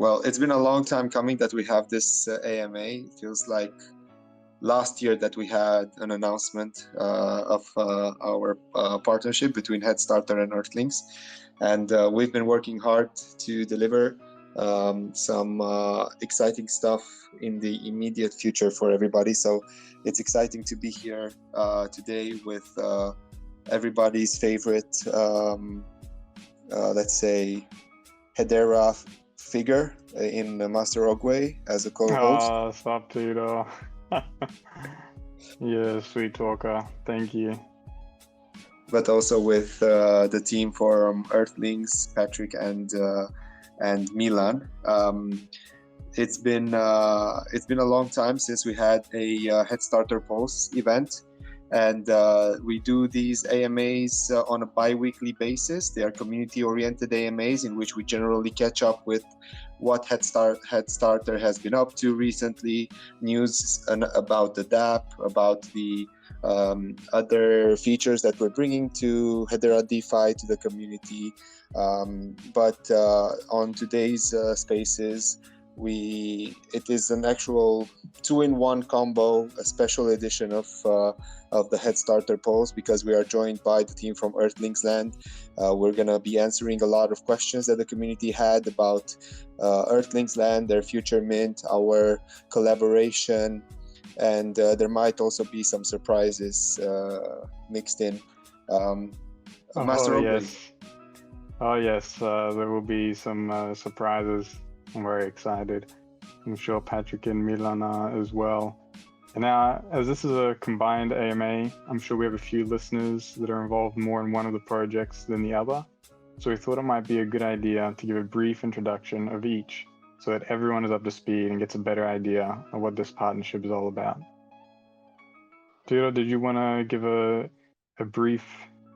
Well, it's been a long time coming that we have this AMA. It feels like last year that we had an announcement of our partnership between HeadStarter and Earthlings. And we've been working hard to deliver some exciting stuff in the immediate future for everybody. So it's exciting to be here today with everybody's favorite, let's say, Hedera figure in Master Oogway as a co-host. Oh, stop, Tudor. Yeah, sweet talker. Thank you. But also with the team from Earthlings, Patrick and Milan. It's been a long time since we had a HeadStarter Pulse event, and we do these AMAs on a bi-weekly basis. They are community-oriented AMAs in which we generally catch up with what HeadStarter has been up to recently, news about the dApp, about the other features that we're bringing to HederaDev to the community. But on today's spaces, it is an actual 2-in-1 combo, a special edition of the HeadStarter Pulse, because we are joined by the team from Earthlings Land. We're going to be answering a lot of questions that the community had about Earthlings Land, their future mint, our collaboration, and there might also be some surprises mixed in. Master Oogway. Oh yes, there will be some surprises. I'm very excited. I'm sure Patrick and Milan are as well. And now, as this is a combined AMA, I'm sure we have a few listeners that are involved more in one of the projects than the other. So we thought it might be a good idea to give a brief introduction of each, so that everyone is up to speed and gets a better idea of what this partnership is all about. Tudor, did you want to give a brief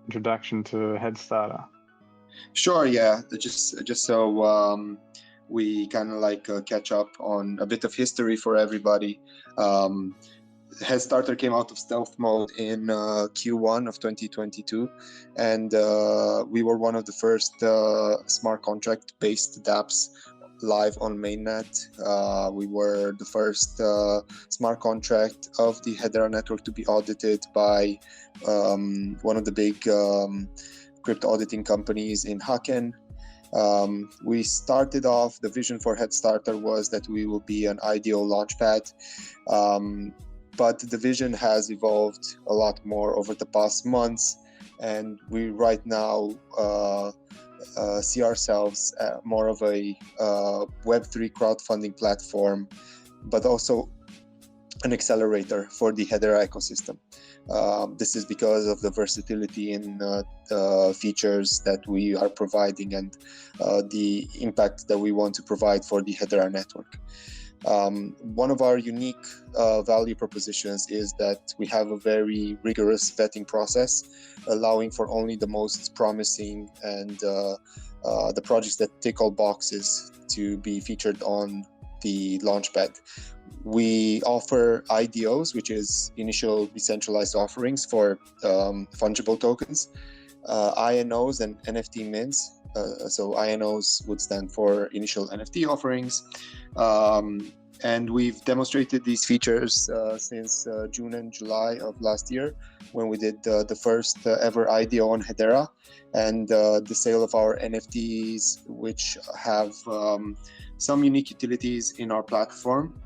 introduction to HeadStarter? Sure, yeah. Just so we kind of catch up on a bit of history for everybody. HeadStarter came out of stealth mode in Q1 of 2022, and we were one of the first smart contract-based dApps live on mainnet. We were the first smart contract of the Hedera network to be audited by one of the big crypto auditing companies in Haken. We started off, the vision for HeadStarter was that we will be an ideal launchpad, but the vision has evolved a lot more over the past months, and we right now see ourselves more of a Web3 crowdfunding platform, but also an accelerator for the Hedera ecosystem. This is because of the versatility in the features that we are providing and the impact that we want to provide for the Hedera network. One of our unique value propositions is that we have a very rigorous vetting process, allowing for only the most promising and the projects that tick all boxes to be featured on the launchpad. We offer IDOs, which is initial decentralized offerings for fungible tokens, INOs and NFT mints. So INOs would stand for initial NFT offerings. And we've demonstrated these features since June and July of last year, when we did the first ever IDO on Hedera, and the sale of our NFTs, which have some unique utilities in our platform.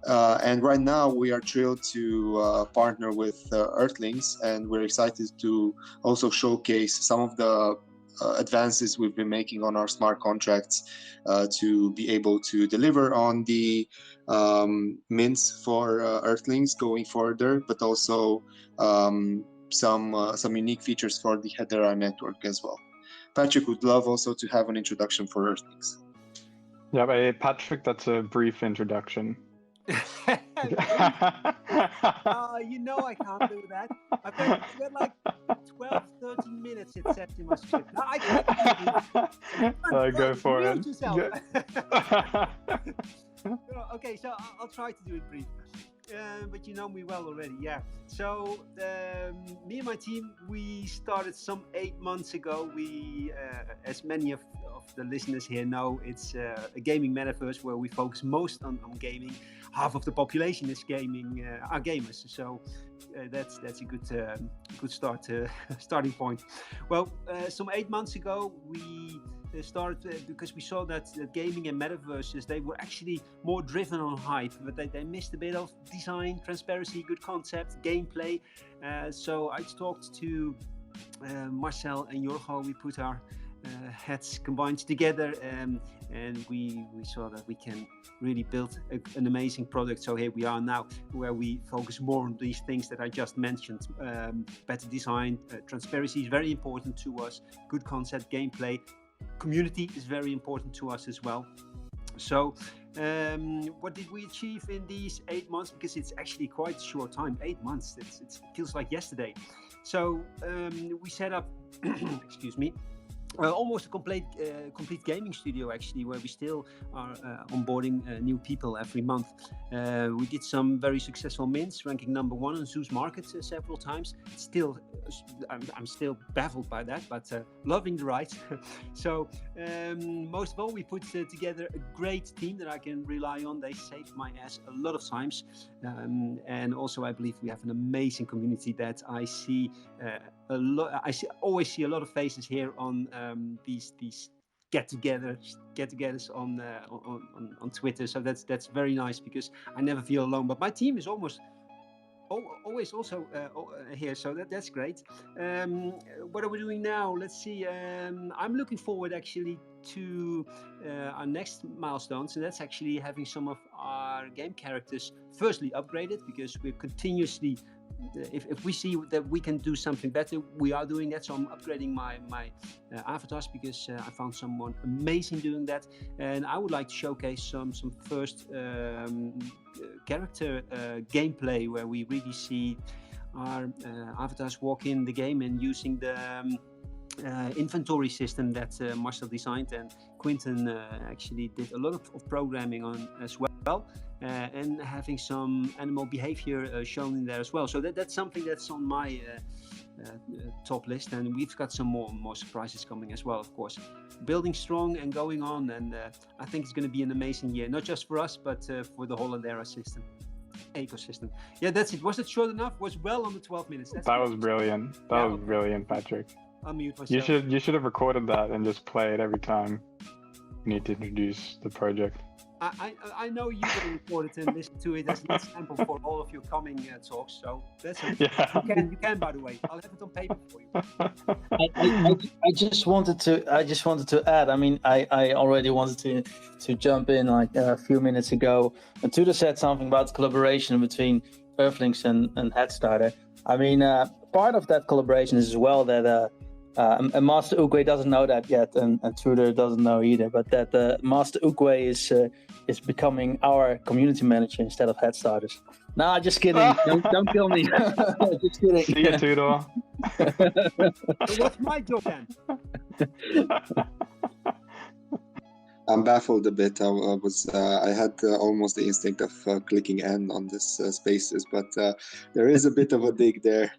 And right now we are thrilled to partner with Earthlings, and we're excited to also showcase some of the advances we've been making on our smart contracts to be able to deliver on the mints for Earthlings going further, but also some unique features for the Hedera network as well. Patrick would love also to have an introduction for Earthlings. Yeah, but Patrick, that's a brief introduction. You know I can't do that. I've got like 12, 13 minutes it says in my script. No, I can't. Go for it. Okay, so I'll try to do it brief. But you know me well already, yeah. So me and my team, we started some 8 months ago. We, as many of the listeners here know, it's a gaming metaverse where we focus most on gaming. Half of the population is gaming, are gamers. So that's a good starting point. Well, some 8 months ago, we started because we saw that gaming and metaverses, they were actually more driven on hype, but they missed a bit of design, transparency, good concept, gameplay. So I talked to Marcel and Jorgo. We put our heads combined together, and we saw that we can really build an amazing product. So here we are now, where we focus more on these things that I just mentioned. Better design, transparency is very important to us, good concept, gameplay, community is very important to us as well. So what did we achieve in these 8 months? Because it's actually quite a short time, 8 months. It feels like yesterday. So we set up, excuse me, almost a complete gaming studio, actually, where we still are onboarding new people every month. We did some very successful mints, ranking number 1 on Zeus Market several times. Still, I'm still baffled by that, but loving the ride. So most of all, we put together a great team that I can rely on. They saved my ass a lot of times, and also I believe we have an amazing community that I see a lot. Always see a lot of faces here on these get-togethers on Twitter. So that's very nice, because I never feel alone. But my team is always also here, so that's great. What are we doing now? Let's see. I'm looking forward actually to our next milestones, and that's actually having some of our game characters firstly upgraded, because we're continuously, if we see that we can do something better, we are doing that. So I'm upgrading my avatars, because I found someone amazing doing that, and I would like to showcase some first character gameplay, where we really see our avatars walk in the game and using the inventory system that Marcel designed, and Quinten actually did a lot of programming on as well, and having some animal behavior shown in there as well. So that's something that's on my top list, and we've got some more surprises coming as well, of course. Building strong and going on, and I think it's going to be an amazing year, not just for us, but for the whole Hedera ecosystem. Yeah, that's it. Was it short enough? Was well on the 12 minutes. That was brilliant. That was brilliant, Patrick. I'll mute myself. You should have recorded that and just play it every time you need to introduce the project. I know you will record it and listen to it as an example for all of your coming talks. So that's okay. Yeah. You can, by the way. I'll have it on paper for you. I just wanted to add. I mean, I already wanted to jump in like a few minutes ago. And Tudor said something about the collaboration between Earthlings and HeadStarter. I mean, part of that collaboration is as well that. And Master Oogway doesn't know that yet, and Tudor doesn't know either. But that Master Oogway is becoming our community manager instead of HeadStarters. Nah, just kidding. don't kill me. Just kidding. See you, Tudor. What's my job then? I'm baffled a bit. I had almost the instinct of clicking end on this spaces, but there is a bit of a dig there.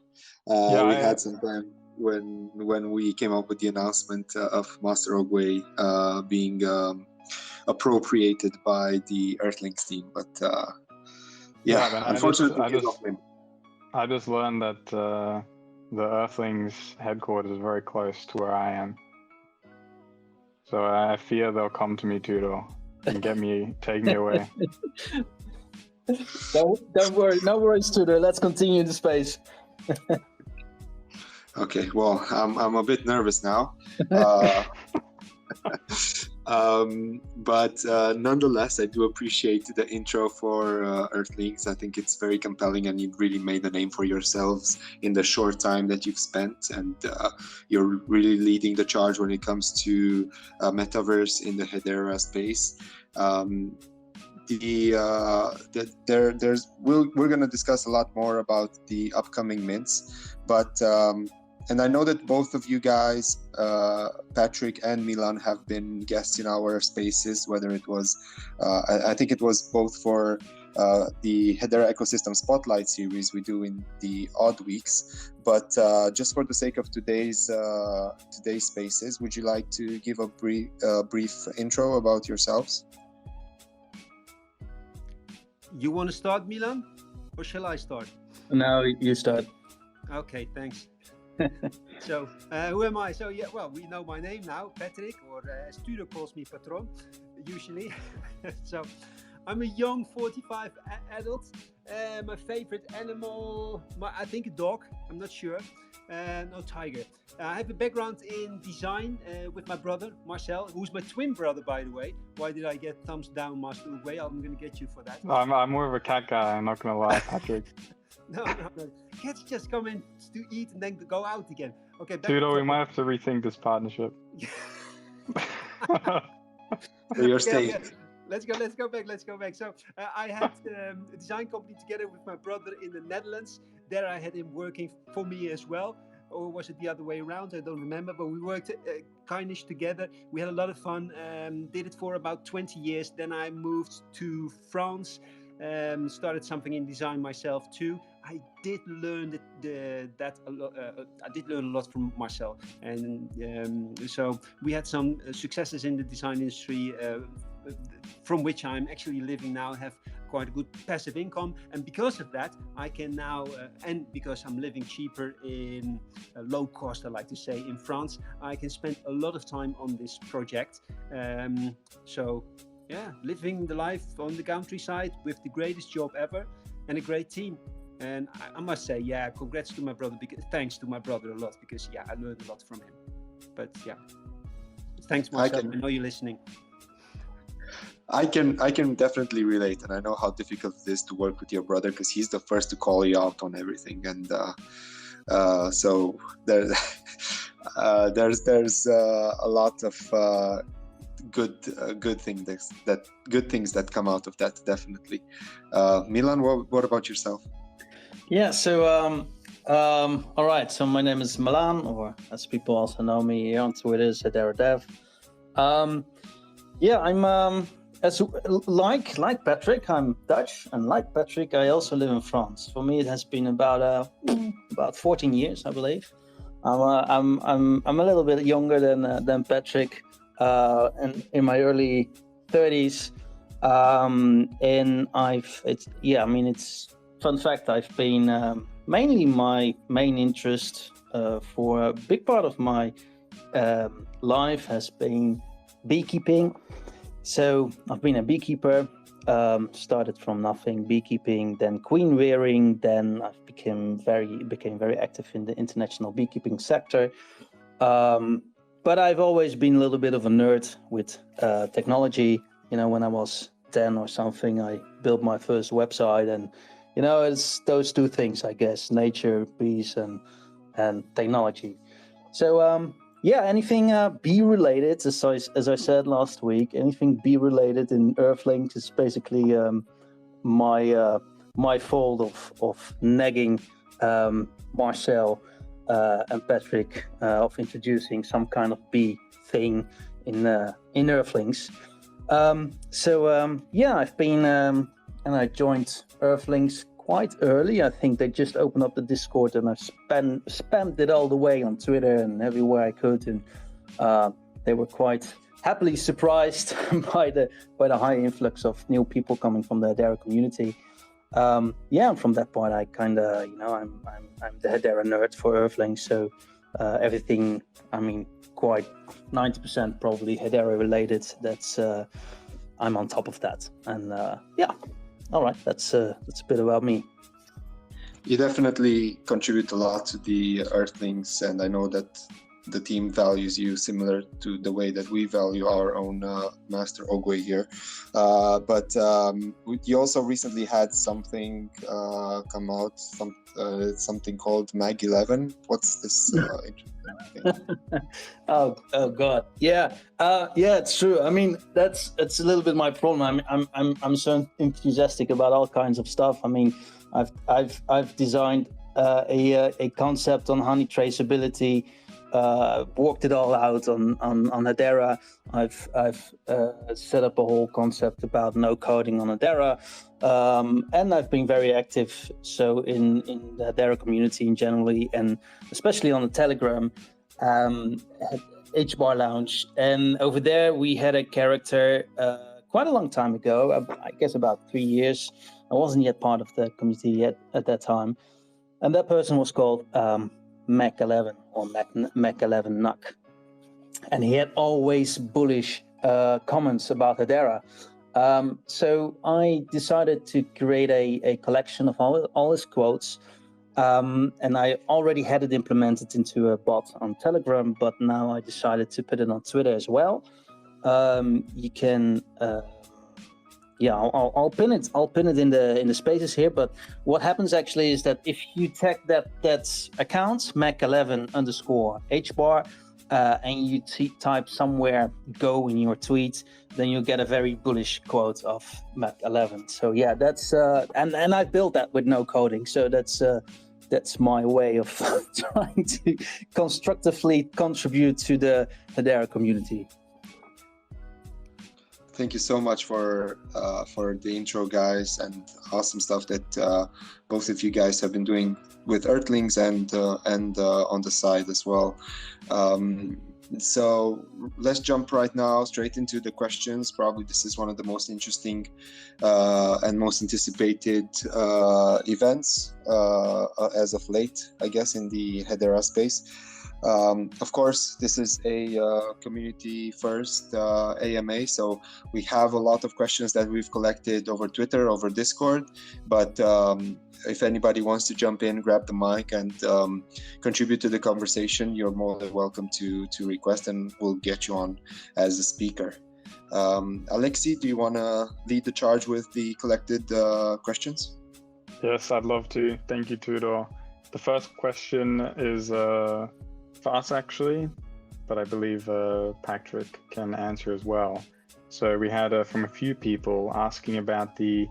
We had some time when we came up with the announcement of Master Oogway being appropriated by the Earthlings team, but unfortunately, I just learned that the Earthlings headquarters is very close to where I am, so I fear they'll come to me, Tudor, and take me away. Don't worry, no worries, Tudor. Let's continue the space. Okay, well, I'm a bit nervous now, but nonetheless, I do appreciate the intro for Earthlings. I think it's very compelling, and you've really made a name for yourselves in the short time that you've spent, and you're really leading the charge when it comes to metaverse in the Hedera space. We're going to discuss a lot more about the upcoming mints, but and I know that both of you guys, Patrick and Milan, have been guests in our spaces, whether it was, I think it was both for the Hedera Ecosystem Spotlight series we do in the odd weeks. But just for the sake of today's spaces, would you like to give a brief intro about yourselves? You want to start, Milan, or shall I start? No, you start. Okay, thanks. So, who am I? So, yeah, well, we know my name now, Patrick, or as Tudor calls me, Patron, usually. So, I'm a young 45 adult. My favorite animal, I think a dog, I'm not sure. No, tiger. I have a background in design with my brother, Marcel, who's my twin brother, by the way. Why did I get thumbs down, Master Oogway? I'm going to get you for that. I'm more of a cat guy, I'm not going to lie, Patrick. No. Cats just come in to eat and then go out again. Okay, Tudor, we might have to rethink this partnership. Your state. Yeah. Let's go back. So I had a design company together with my brother in the Netherlands. There I had him working for me as well. Or was it the other way around? I don't remember, but we worked kindish together. We had a lot of fun. Did it for about 20 years. Then I moved to France. Started something in design myself too. I did learn I did learn a lot from Marcel, and so we had some successes in the design industry, from which I'm actually living now. Have quite a good passive income, and because of that, I can now, and because I'm living cheaper in low cost, I like to say, in France, I can spend a lot of time on this project. So. Yeah, living the life on the countryside with the greatest job ever and a great team. And I must say, yeah, congrats to my brother, thanks to my brother a lot, because yeah, I learned a lot from him. But yeah, thanks, Marcel. I know you're listening. I can definitely relate, and I know how difficult it is to work with your brother, because he's the first to call you out on everything, and so there's a lot of good things that come out of that, definitely. Milan, what about yourself? Yeah, so all right, so my name is Milan, or as people also know me on Twitter, is HederaDev. Yeah, I'm like Patrick, I'm Dutch, and like Patrick, I also live in France. For me, it has been about 14 years, I believe. I'm a little bit younger than Patrick. And in my early 30s, and it's fun fact. I've been mainly my main interest for a big part of my life has been beekeeping. So I've been a beekeeper. Started from nothing, beekeeping, then queen rearing. Then I became very active in the international beekeeping sector. But I've always been a little bit of a nerd with technology. You know, when I was 10 or something, I built my first website, and you know, it's those two things, I guess: nature, bees, and technology. So yeah, anything bee related, as I said last week, anything bee related in Earthlings is basically my fault of nagging Marcel and Patrick of introducing some kind of bee thing in Earthlings. Yeah, I've been and I joined Earthlings quite early. I think they just opened up the Discord, and I've spammed it all the way on Twitter and everywhere I could, and they were quite happily surprised by the high influx of new people coming from the Hedera community. Yeah, and from that point, I kind of, you know, I'm the Hedera nerd for Earthlings, so everything, I mean, quite 90% probably Hedera related. That's I'm on top of that, and yeah, all right, that's a bit about me. You definitely contribute a lot to the Earthlings, and I know that the team values you similar to the way that we value our own master Oogway here. But you also recently had something come out, something called Mag 11. What's this interesting thing? Oh God, yeah, it's true. I mean, it's a little bit my problem. I'm so enthusiastic about all kinds of stuff. I mean, I've designed a concept on honey traceability. worked it all out on Hedera. I've set up a whole concept about no coding on Hedera, and I've been very active in the Hedera community in generally, and especially on the Telegram HBAR Lounge. And over there we had a character quite a long time ago, I guess about 3 years. I wasn't yet part of the community yet at that time, and that person was called Mac 11 or Mac 11 Nuck, and he had always bullish comments about Hedera. So I decided to create a collection of all his quotes, and I already had it implemented into a bot on Telegram, but now I decided to put it on Twitter as well. You can. I'll pin it. I'll pin it in the spaces here. But what happens actually is that if you tag that account Mac11_HBAR and you type somewhere "go" in your tweet, then you'll get a very bullish quote of Mac11. So yeah, that's and I built that with no coding. So that's my way of trying to constructively contribute to the Hedera community. Thank you so much for the intro, guys, and awesome stuff that both of you guys have been doing with Earthlings and on the side as well. So let's jump right now straight into the questions. Probably this is one of the most interesting and most anticipated events as of late, I guess, in the Hedera space. Of course, this is a community first AMA, so we have a lot of questions that we've collected over Twitter, over Discord, but if anybody wants to jump in, grab the mic and contribute to the conversation, you're more than welcome to request, and we'll get you on as a speaker. Alexei, do you want to lead the charge with the collected questions? Yes, I'd love to. Thank you, Tudor. The first question is for us actually, but I believe Patrick can answer as well. So we had from a few people asking about the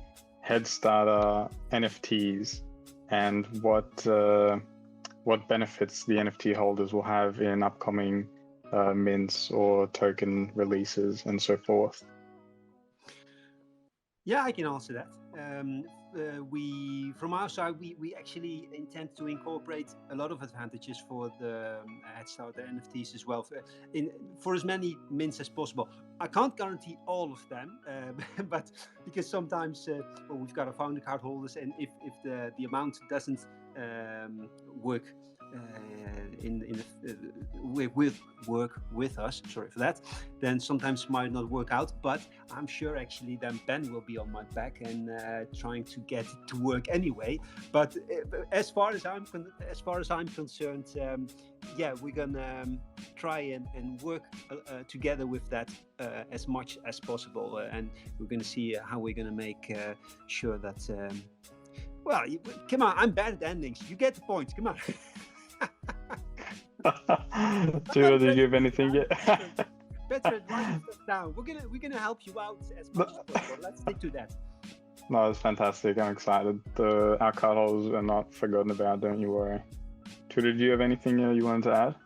HeadStarter NFTs and what benefits the NFT holders will have in upcoming mints or token releases and so forth. Yeah, I can answer that. From our side, we actually intend to incorporate a lot of advantages for the HeadStarter NFTs as well, for as many mints as possible. I can't guarantee all of them, but because sometimes we've got our founder card holders, and if the amount doesn't work work with us, sorry for that, then sometimes might not work out. But I'm sure actually then Ben will be on my back and trying to get it to work anyway. But as far as I'm concerned, we're gonna try and work together with that as much as possible, and we're gonna see how we're gonna make sure that. Well, come on, I'm bad at endings. You get the point. Come on. Tudor, did you have anything yet? Better write stuff down. We're gonna help you out as much as possible. Let's stick to that. No, it's fantastic. I'm excited. Our card holders are not forgotten about. Don't you worry. Tudor, did you have anything you wanted to add?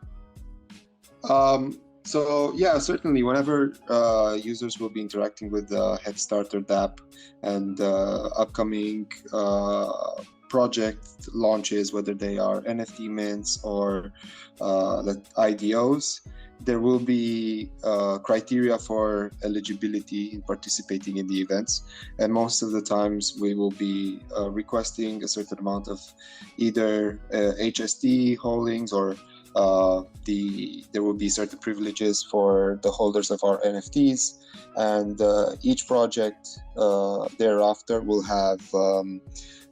So yeah, certainly. Whenever users will be interacting with the HeadStarter dApp and upcoming project launches, whether they are NFT mints or IDOs, there will be criteria for eligibility in participating in the events, and most of the times we will be requesting a certain amount of either HST holdings or there will be certain privileges for the holders of our NFTs, and each project thereafter will have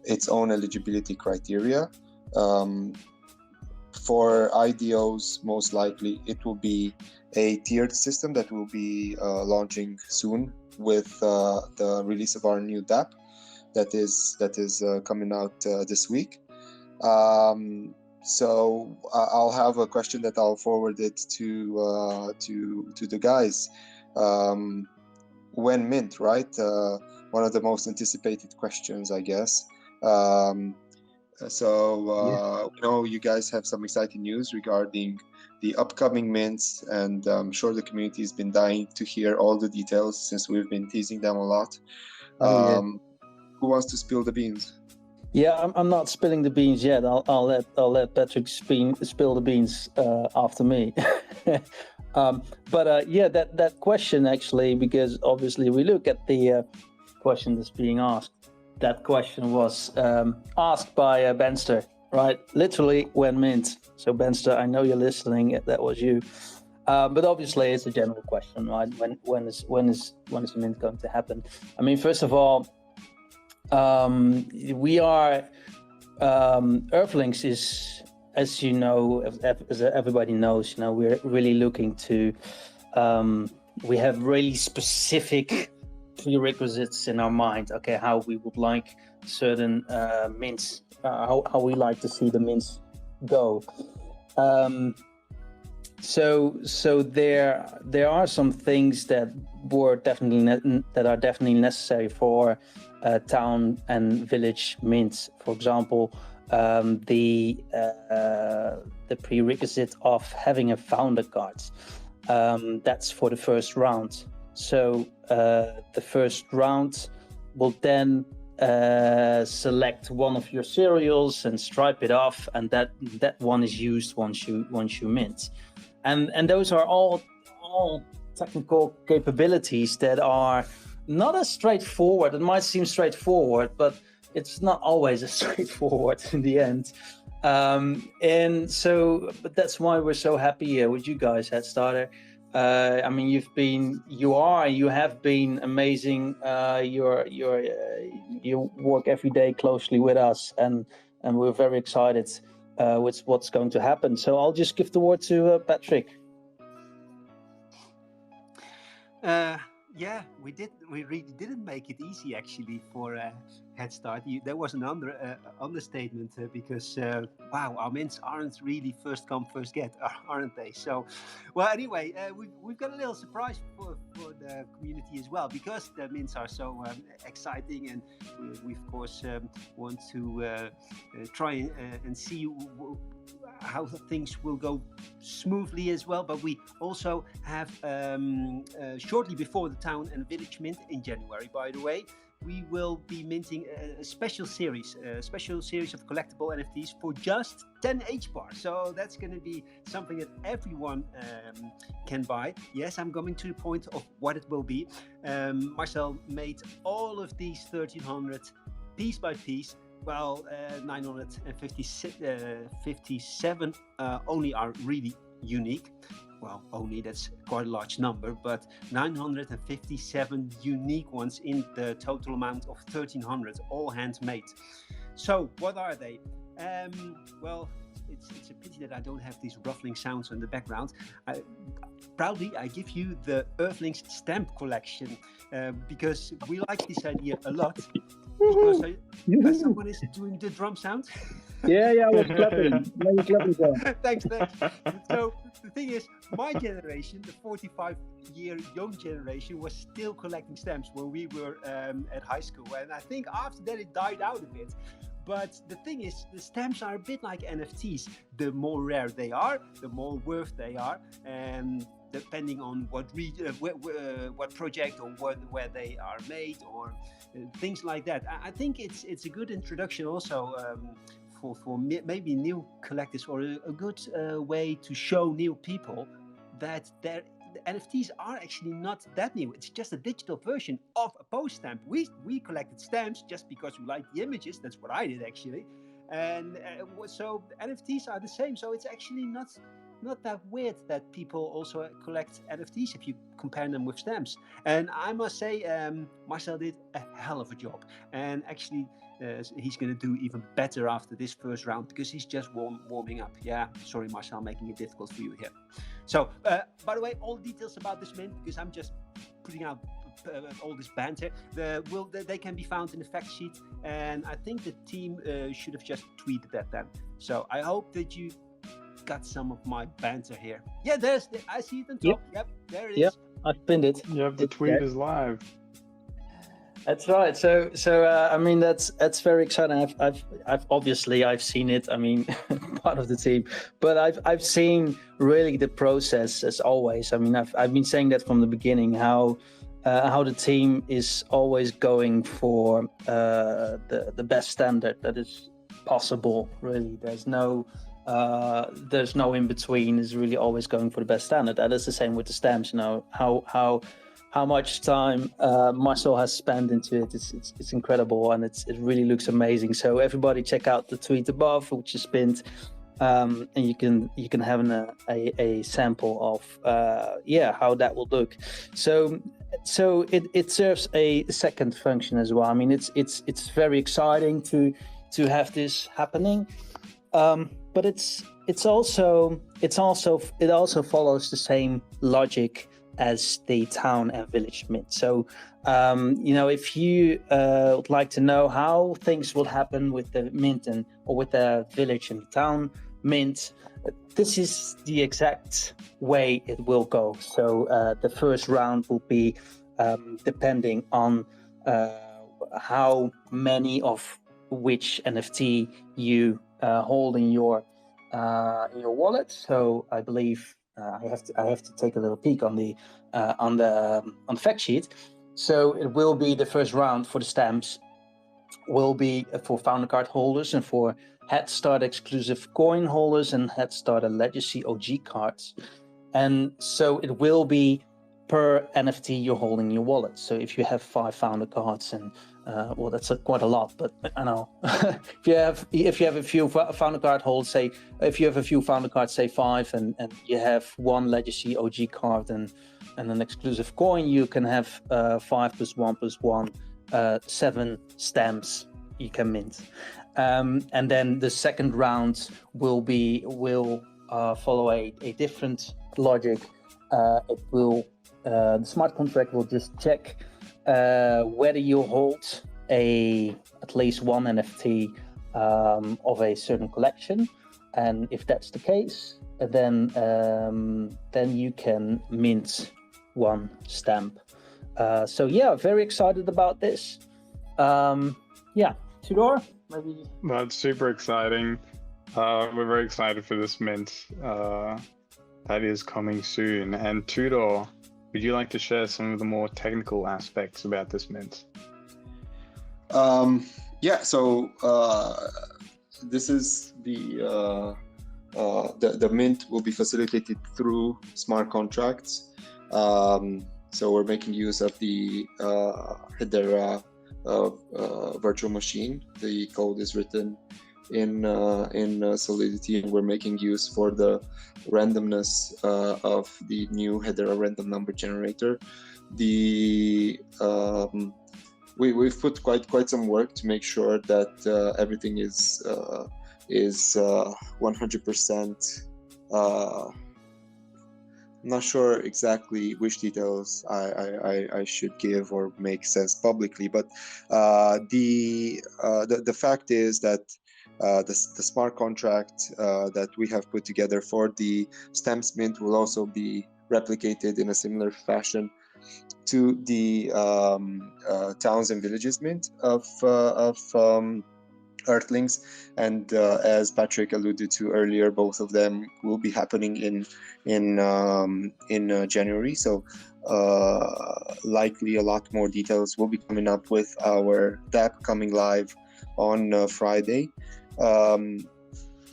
its own eligibility criteria. For IDOs, most likely it will be a tiered system that will be launching soon with the release of our new dApp that is coming out this week. So I'll have a question that I'll forward it to the guys. When mint, right? One of the most anticipated questions, I guess. We know you guys have some exciting news regarding the upcoming mints, and I'm sure the community has been dying to hear all the details since we've been teasing them a lot. Who wants to spill the beans? Yeah, I'm not spilling the beans yet. I'll let Patrick spill the beans after me. That question actually, because obviously we look at the question that's being asked. That question was asked by Benster, right? Literally when mint. So Benster, I know you're listening. That was you. But obviously it's a general question, right? When is the mint going to happen? I mean, first of all, we are Earthlings is, as you know, as everybody knows, we're really looking to we have really specific prerequisites in our mind. Okay, how we would like certain mints, how we like to see the mints go. So there are some things that are definitely necessary for town and village mints. For example, the prerequisite of having a founder card. That's for the first round. So the first round will then select one of your cereals and stripe it off, and that one is used once you mint. And those are all technical capabilities that are not as straightforward. It might seem straightforward, but it's not always as straightforward in the end. But that's why we're so happy with you guys, HeadStarter. I mean, you have been amazing. You work every day closely with us, and we're very excited with what's going to happen. So I'll just give the word to Patrick. We really didn't make it easy actually for HeadStart. There was an understatement because wow, our mints aren't really first come first get, aren't they? So, well, anyway, we've got a little surprise for the community as well, because the mints are so exciting, and we of course want to try and see how things will go smoothly as well. But we also have shortly before the town and village mint in January, by the way, we will be minting a special series of collectible NFTs for just 10 HBAR. So that's going to be something that everyone can buy. Yes, I'm coming to the point of what it will be. Marcel made all of these 1300 piece by piece. Well, 957 only are really unique. Well, only, that's quite a large number, but 957 unique ones in the total amount of 1300, all handmade. So what are they? Well, it's a pity that I don't have these ruffling sounds in the background. Proudly, I give you the Earthlings stamp collection because we like this idea a lot. Because someone is doing the drum sound. Yeah, I was clapping. Thanks. So the thing is, my generation, the 45-year young generation, was still collecting stamps when we were at high school, and I think after that it died out a bit. But the thing is, the stamps are a bit like NFTs. The more rare they are, the more worth they are, and depending on what project or where they are made or things like that. I think it's a good introduction also for maybe new collectors, or a good way to show new people that the NFTs are actually not that new. It's just a digital version of a post stamp. We collected stamps just because we liked the images. That's what I did actually, and so NFTs are the same. So it's actually not that weird that people also collect NFTs if you compare them with stamps. And I must say, Marcel did a hell of a job, and actually he's going to do even better after this first round, because he's just warming up. Yeah, sorry Marcel, making it difficult for you here. So by the way, all details about this mint, because I'm just putting out all this banter, they can be found in the fact sheet, and I think the team should have just tweeted that then. So I hope that you got some of my banter here. Yeah, I see it on top. Yep, there it is. Yep, I pinned it. Yep, the tweet is live. That's right. So I mean, that's very exciting. I've obviously seen it. I mean, part of the team, but I've seen really the process as always. I mean, I've been saying that from the beginning, how the team is always going for the best standard that is possible. Really, there's no in between. It's really always going for the best standard. That is the same with the stamps. You know how much time Marcel has spent into it. It's incredible, and it really looks amazing. So everybody check out the tweet above, which is pinned, and you can have a sample of how that will look. So it serves a second function as well. I mean, it's very exciting to have this happening, but it also follows the same logic as the town and village mint. So, if you would like to know how things will happen with the mint or with the village and the town mint, this is the exact way it will go. So the first round will be depending on how many of which NFT you hold in your wallet. So I believe I have to take a little peek on the fact sheet. So it will be the first round for the stamps will be for founder card holders and for HeadStarter exclusive coin holders and HeadStarter Legacy OG cards. And so it will be per NFT you're holding in your wallet. So if you have 5 founder cards, and that's quite a lot, but I know if you have a few founder card holders, say if you have a few founder cards, say 5, and you have 1 Legacy OG card and an exclusive coin, you can have 5 + 1 + 1, 7 stamps you can mint. And then the second round will follow a different logic. It will the smart contract will just check whether you hold at least 1 NFT of a certain collection, and if that's the case, then you can mint 1 stamp. So very excited about this. Tudor, maybe. That's super exciting. We're very excited for this mint that is coming soon. And Tudor, would you like to share some of the more technical aspects about this mint? So this is the mint will be facilitated through smart contracts. So we're making use of the Hedera virtual machine. The code is written in Solidity, and we're making use for the randomness of the new Hedera random number generator. We've put quite some work to make sure that everything is 100%. I'm not sure exactly which details I should give or make sense publicly, but the fact is that the smart contract that we have put together for the stamps mint will also be replicated in a similar fashion to the towns and villages mint of Earthlings, and as Patrick alluded to earlier, both of them will be happening in January. So likely a lot more details will be coming up with our dApp coming live on Friday.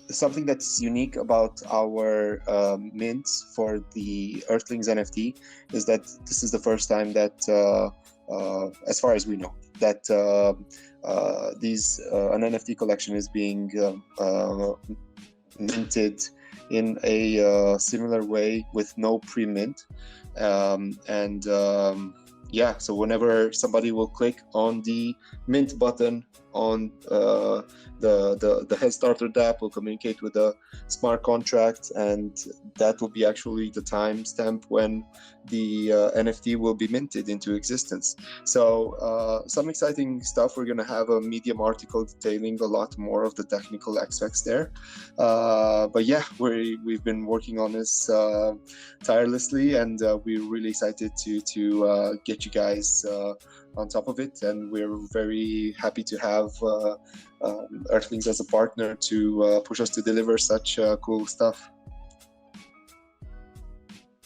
Something that's unique about our mints for the Earthlings NFT is that this is the first time that, as far as we know, that an NFT collection is being minted in a similar way with no pre-mint. So whenever somebody will click on the mint button on the HeadStarter dApp, will communicate with the smart contract, and that will be actually the timestamp when the NFT will be minted into existence. So some exciting stuff. We're going to have a Medium article detailing a lot more of the technical aspects there. But yeah, we've been working on this tirelessly, and we're really excited to get you guys on top of it, and we're very happy to have Earthlings as a partner to push us to deliver such cool stuff.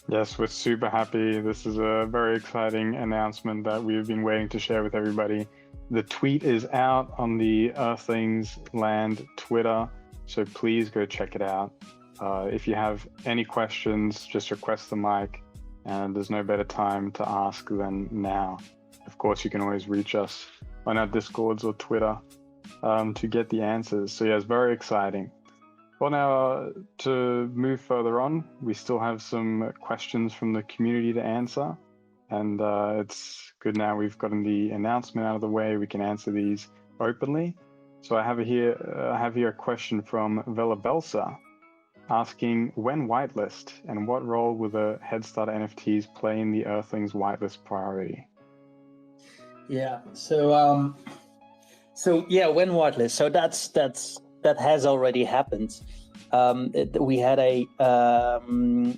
Yes, we're super happy. This is a very exciting announcement that we've been waiting to share with everybody. The tweet is out on the Earthlings Land Twitter, so please go check it out. If you have any questions, just request the mic, and there's no better time to ask than now. Of course, you can always reach us on our Discords or Twitter to get the answers. So yeah, it's very exciting. Well, now to move further on, we still have some questions from the community to answer, and it's good now we've gotten the announcement out of the way. We can answer these openly. So I have here a question from Vela Belsa, asking when whitelist and what role will the HeadStarter NFTs play in the Earthlings whitelist priority? Yeah. So yeah, when whitelist. So that has already happened. We had a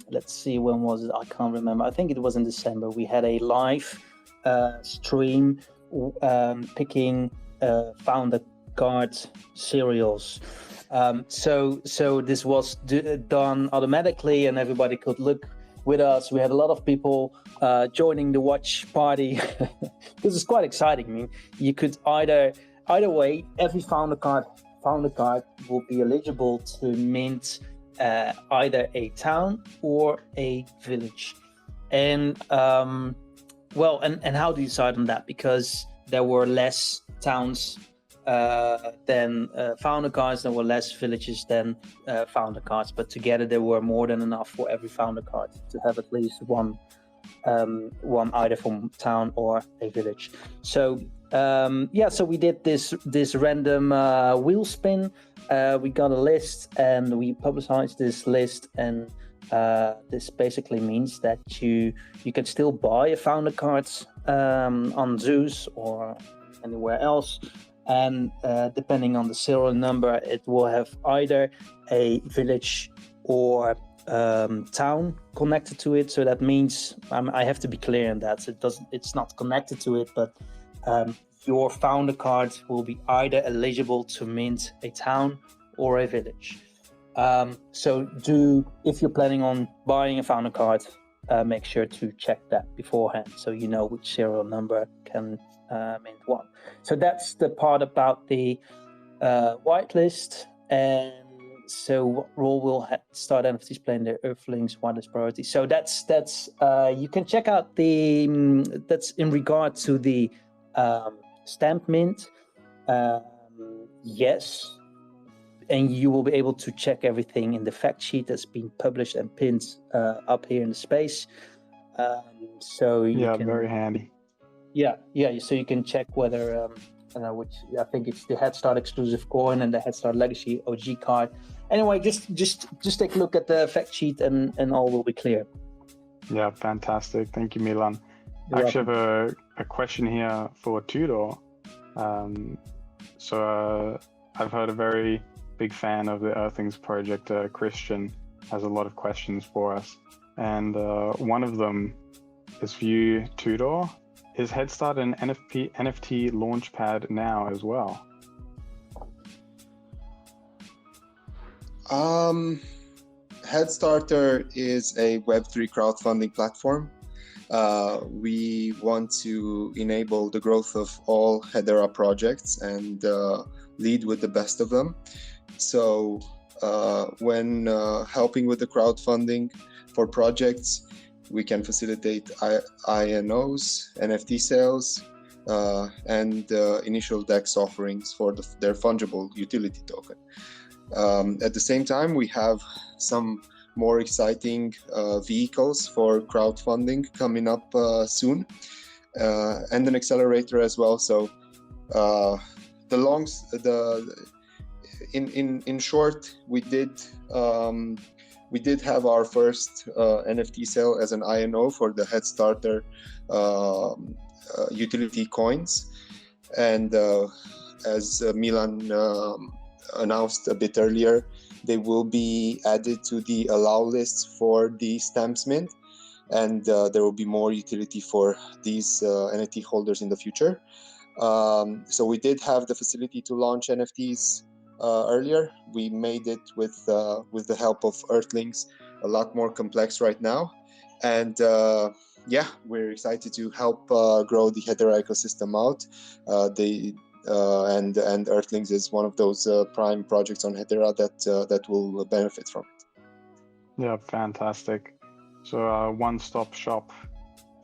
let's see, when was it? I can't remember. I think it was in December. We had a live stream picking founder card serials. So this was done automatically, and everybody could look with us. We had a lot of people joining the watch party. This is quite exciting. I mean, you could either way, every founder card will be eligible to mint either a town or a village. And well, and how do you decide on that? Because there were less towns than founder cards, there were less villages than founder cards, but together there were more than enough for every founder card to have at least one either from town or a village. So yeah, so we did this random wheel spin. We got a list and we publicized this list, and this basically means that you can still buy a founder card on Zeus or anywhere else, and depending on the serial number, it will have either a village or town connected to it. So that means I have to be clear on that. So it's not connected to it, but your founder card will be either eligible to mint a town or a village. So if you're planning on buying a founder card, make sure to check that beforehand, so you know which serial number can mint one. So that's the part about the whitelist. And so what role will HeadStarter NFTs play in the Earthlings whitelist priority? So that's you can check out that's in regard to the stamp mint. Yes, and you will be able to check everything in the fact sheet that's been published and pinned up here in the space. So you can, very handy. Yeah. So you can check whether which I think it's the HeadStart exclusive coin and the HeadStart Legacy OG card. Anyway, just take a look at the fact sheet and all will be clear. Yeah, fantastic. Thank you, Milan. I actually have a question here for Tudor. So I've heard a very big fan of the Earthlings project. Christian has a lot of questions for us, and one of them is for you, Tudor. Is HeadStarter an NFT launchpad now as well? HeadStarter is a Web3 crowdfunding platform. We want to enable the growth of all Hedera projects and lead with the best of them. So when helping with the crowdfunding for projects, we can facilitate INOs, NFT sales, and initial DEX offerings for their fungible utility token. At the same time, we have some more exciting vehicles for crowdfunding coming up soon, and an accelerator as well. So in short, we did have our first NFT sale as an INO for the HeadStarter utility coins, and as Milan announced a bit earlier, they will be added to the allow list for the stamps mint. and there will be more utility for these NFT holders in the future. So we did have the facility to launch NFTs earlier. We made it with the help of Earthlings a lot more complex right now, and yeah, we're excited to help grow the Hedera ecosystem out. And Earthlings is one of those prime projects on Hedera that will benefit from it. Yeah, fantastic. So one-stop shop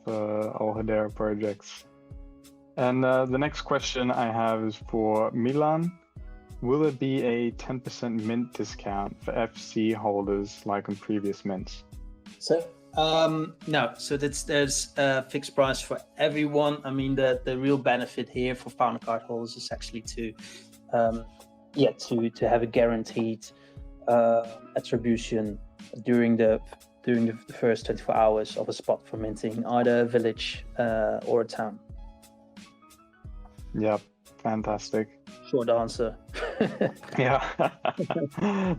for all Hedera projects. And the next question I have is for Milan. Will there be a 10% mint discount for FC holders like on previous mints? So no, so there's a fixed price for everyone. I mean, the real benefit here for founder card holders is actually to have a guaranteed attribution during the first 24 hours of a spot for minting either a village or a town. Yep, fantastic. Short answer. Yeah.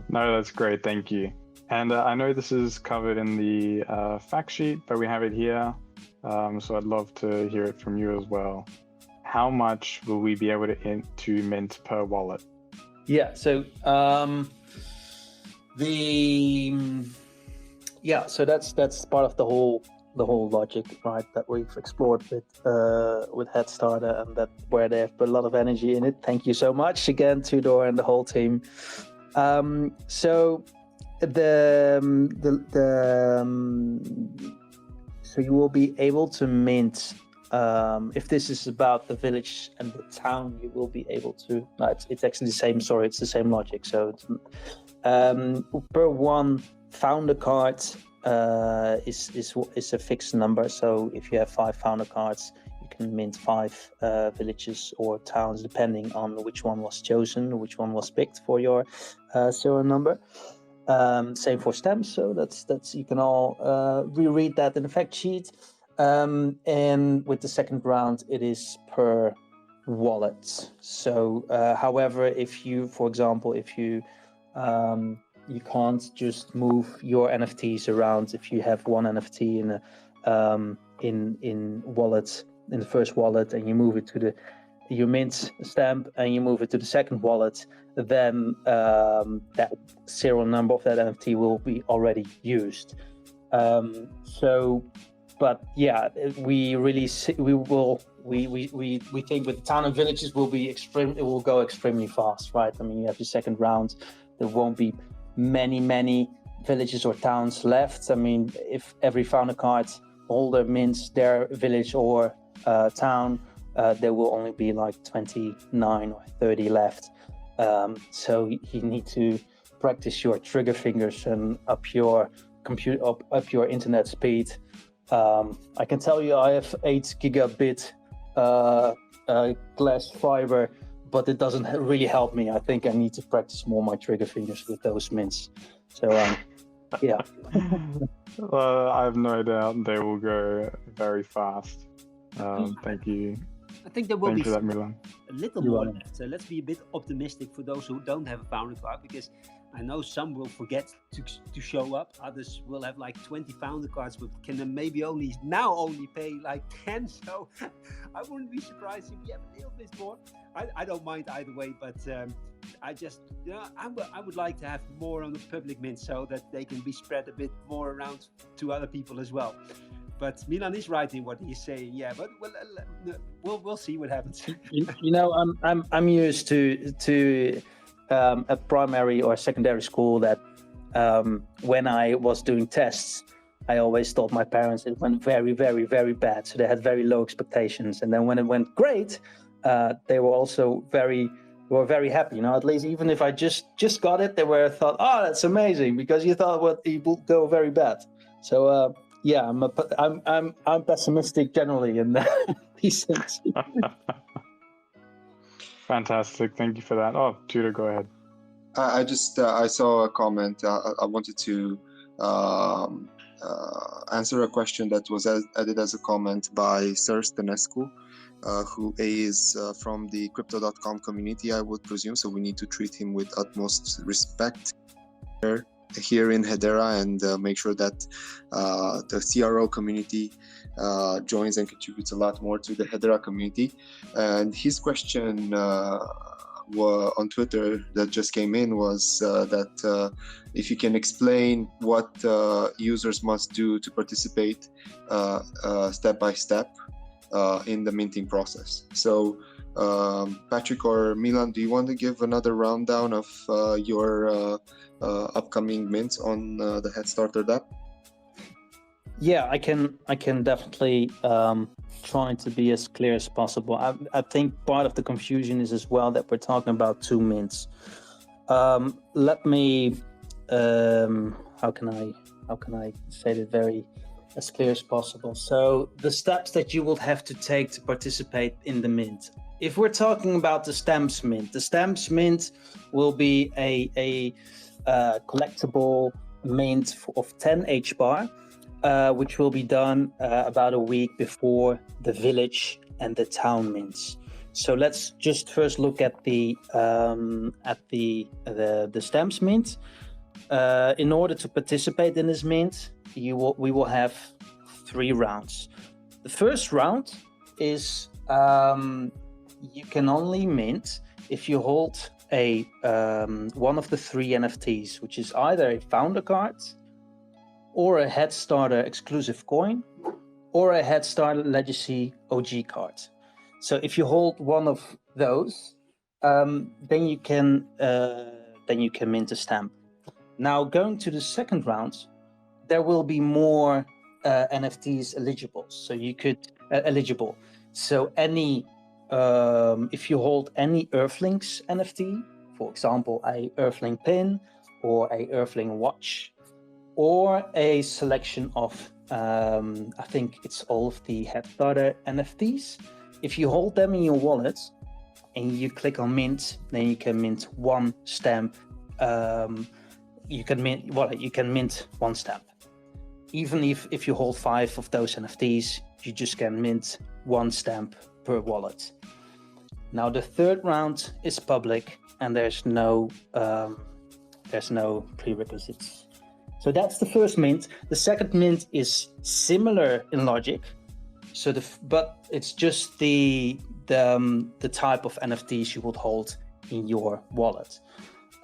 No, that's great. Thank you. And I know this is covered in the fact sheet, but we have it here. So I'd love to hear it from you as well. How much will we be able to mint per wallet? Yeah. So so that's part of the whole logic, right? That we've explored with HeadStarter, and that where they have put a lot of energy in it. Thank you so much again, Tudor and the whole team. So so you will be able to mint. If this is about the village and the town, you will be able to. No, it's actually the same. Sorry, it's the same logic. So it's, per one founder card is a fixed number. So if you have 5 founder cards, you can mint 5 villages or towns, depending on which one was chosen, which one was picked for your serial number. Same for stamps. So that's you can all reread that in the fact sheet. And with the second round, it is per wallet. So, however, if you, for example, you can't just move your NFTs around. If you have one NFT in wallet, in the first wallet, and you move it to you mint a stamp and you move it to the second wallet, then that serial number of that NFT will be already used. But yeah, we think with the town and villages it will go extremely fast, right? I mean, you have your second round, there won't be many villages or towns left. I mean, if every founder card holder mints their village or town, there will only be like 29 or 30 left. So you need to practice your trigger fingers and up your internet speed. I can tell you I have 8 gigabit glass fiber, but it doesn't really help me. I think I need to practice more my trigger fingers with those mints. So yeah. I have no doubt they will go very fast. Thank you. I think there will be that, Milan. A little more left. So let's be a bit optimistic for those who don't have a founder card, because I know some will forget to show up. Others will have like 20 founder cards, but can then maybe only pay like 10. So I wouldn't be surprised if we have a little bit more. I don't mind either way, but I just, I would like to have more on the public mint so that they can be spread a bit more around to other people as well. But Milan is right in what he's saying. Yeah, but we'll see what happens. I'm used to a primary or secondary school that when I was doing tests, I always told my parents it went very, very, very bad. So they had very low expectations. And then when it went great, they were also very happy. At least even if I just got it, they thought, oh, that's amazing, because you thought it would go very bad. So yeah, I'm pessimistic generally in these things. Fantastic, thank you for that. Oh, Tudor, go ahead. I saw a comment. I wanted to answer a question that was added as a comment by Sir Stanescu, who is from the crypto.com community, I would presume. So we need to treat him with utmost respect. here in Hedera and make sure that the CRO community joins and contributes a lot more to the Hedera community. And his question on Twitter that just came in was that if you can explain what users must do to participate step by step in the minting process. So Patrick or Milan, do you want to give another rundown of your upcoming mints on the HeadStarter dApp? Yeah, I can definitely try to be as clear as possible. I think part of the confusion is as well that we're talking about two mints. Let me how can I say it very as clear as possible? So the steps that you will have to take to participate in the mint. If we're talking about the stamps mint will be a collectible mint of 10 HBAR. Which will be done about a week before the village and the town mints. So let's just first look at the stamps mint. In order to participate in this mint, we will have 3 rounds. The first round is you can only mint if you hold a one of the 3 NFTs, which is either a founder card, or a HeadStarter exclusive coin, or a HeadStarter Legacy OG card. So if you hold one of those, then you can mint a stamp. Now going to the second round, there will be more NFTs eligible. So you could eligible. So any if you hold any Earthlings NFT, for example, a Earthling pin or a Earthling watch, or a selection of, I think it's all of the HeadStarter NFTs. If you hold them in your wallet and you click on mint, then you can mint 1 stamp. You can mint 1 stamp. Even if you hold 5 of those NFTs, you just can mint 1 stamp per wallet. Now the third round is public and there's no prerequisites. So that's the first mint. The second mint is similar in logic. So but it's just the type of NFTs you would hold in your wallet.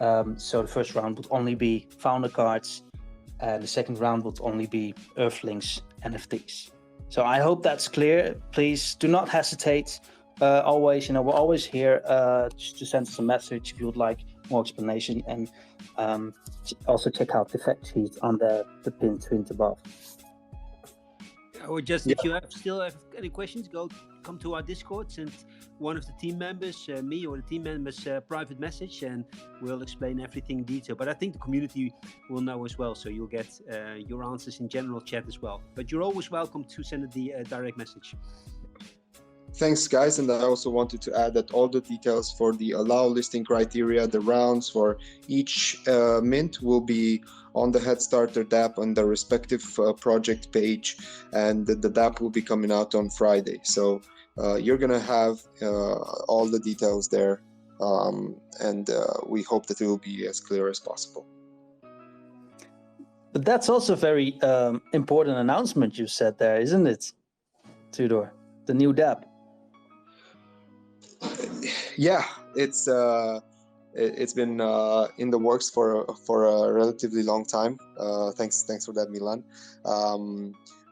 So the first round would only be founder cards, and the second round would only be Earthlings NFTs. So I hope that's clear. Please do not hesitate. Always, we're always here just to send us a message if you would like more explanation, and also check out the fact sheet on the pinned tweet above. Or just if you still have any questions, come to our Discord, send one of the team members, me or the team members, private message, and we'll explain everything in detail. But I think the community will know as well, so you'll get your answers in general chat as well. But you're always welcome to send the direct message. Thanks, guys. And I also wanted to add that all the details for the allow listing criteria, the rounds for each mint will be on the HeadStarter dApp on the respective project page, and the dApp will be coming out on Friday. So you're going to have all the details there, and we hope that it will be as clear as possible. But that's also a very important announcement you said there, isn't it, Tudor? The new dApp. Yeah, it's been in the works for a relatively long time. Thanks for that, Milan.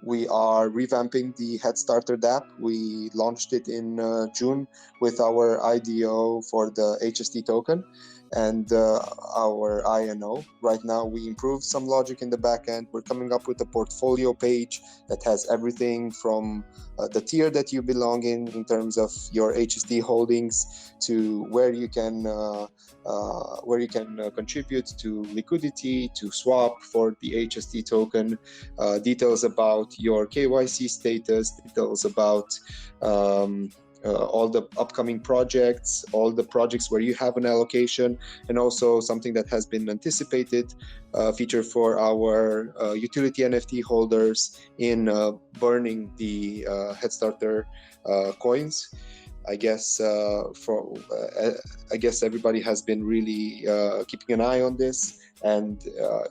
We are revamping the HeadStarter dApp. We launched it in June with our IDO for the HST token and our INO. Right now, we improved some logic in the backend. We're coming up with a portfolio page that has everything from the tier that you belong in terms of your HST holdings, to where you can contribute to liquidity, to swap for the HST token, details about your KYC status, details about all the upcoming projects, all the projects where you have an allocation, and also something that has been anticipated, feature for our utility NFT holders in burning the HeadStarter coins. I guess I guess everybody has been really keeping an eye on this, and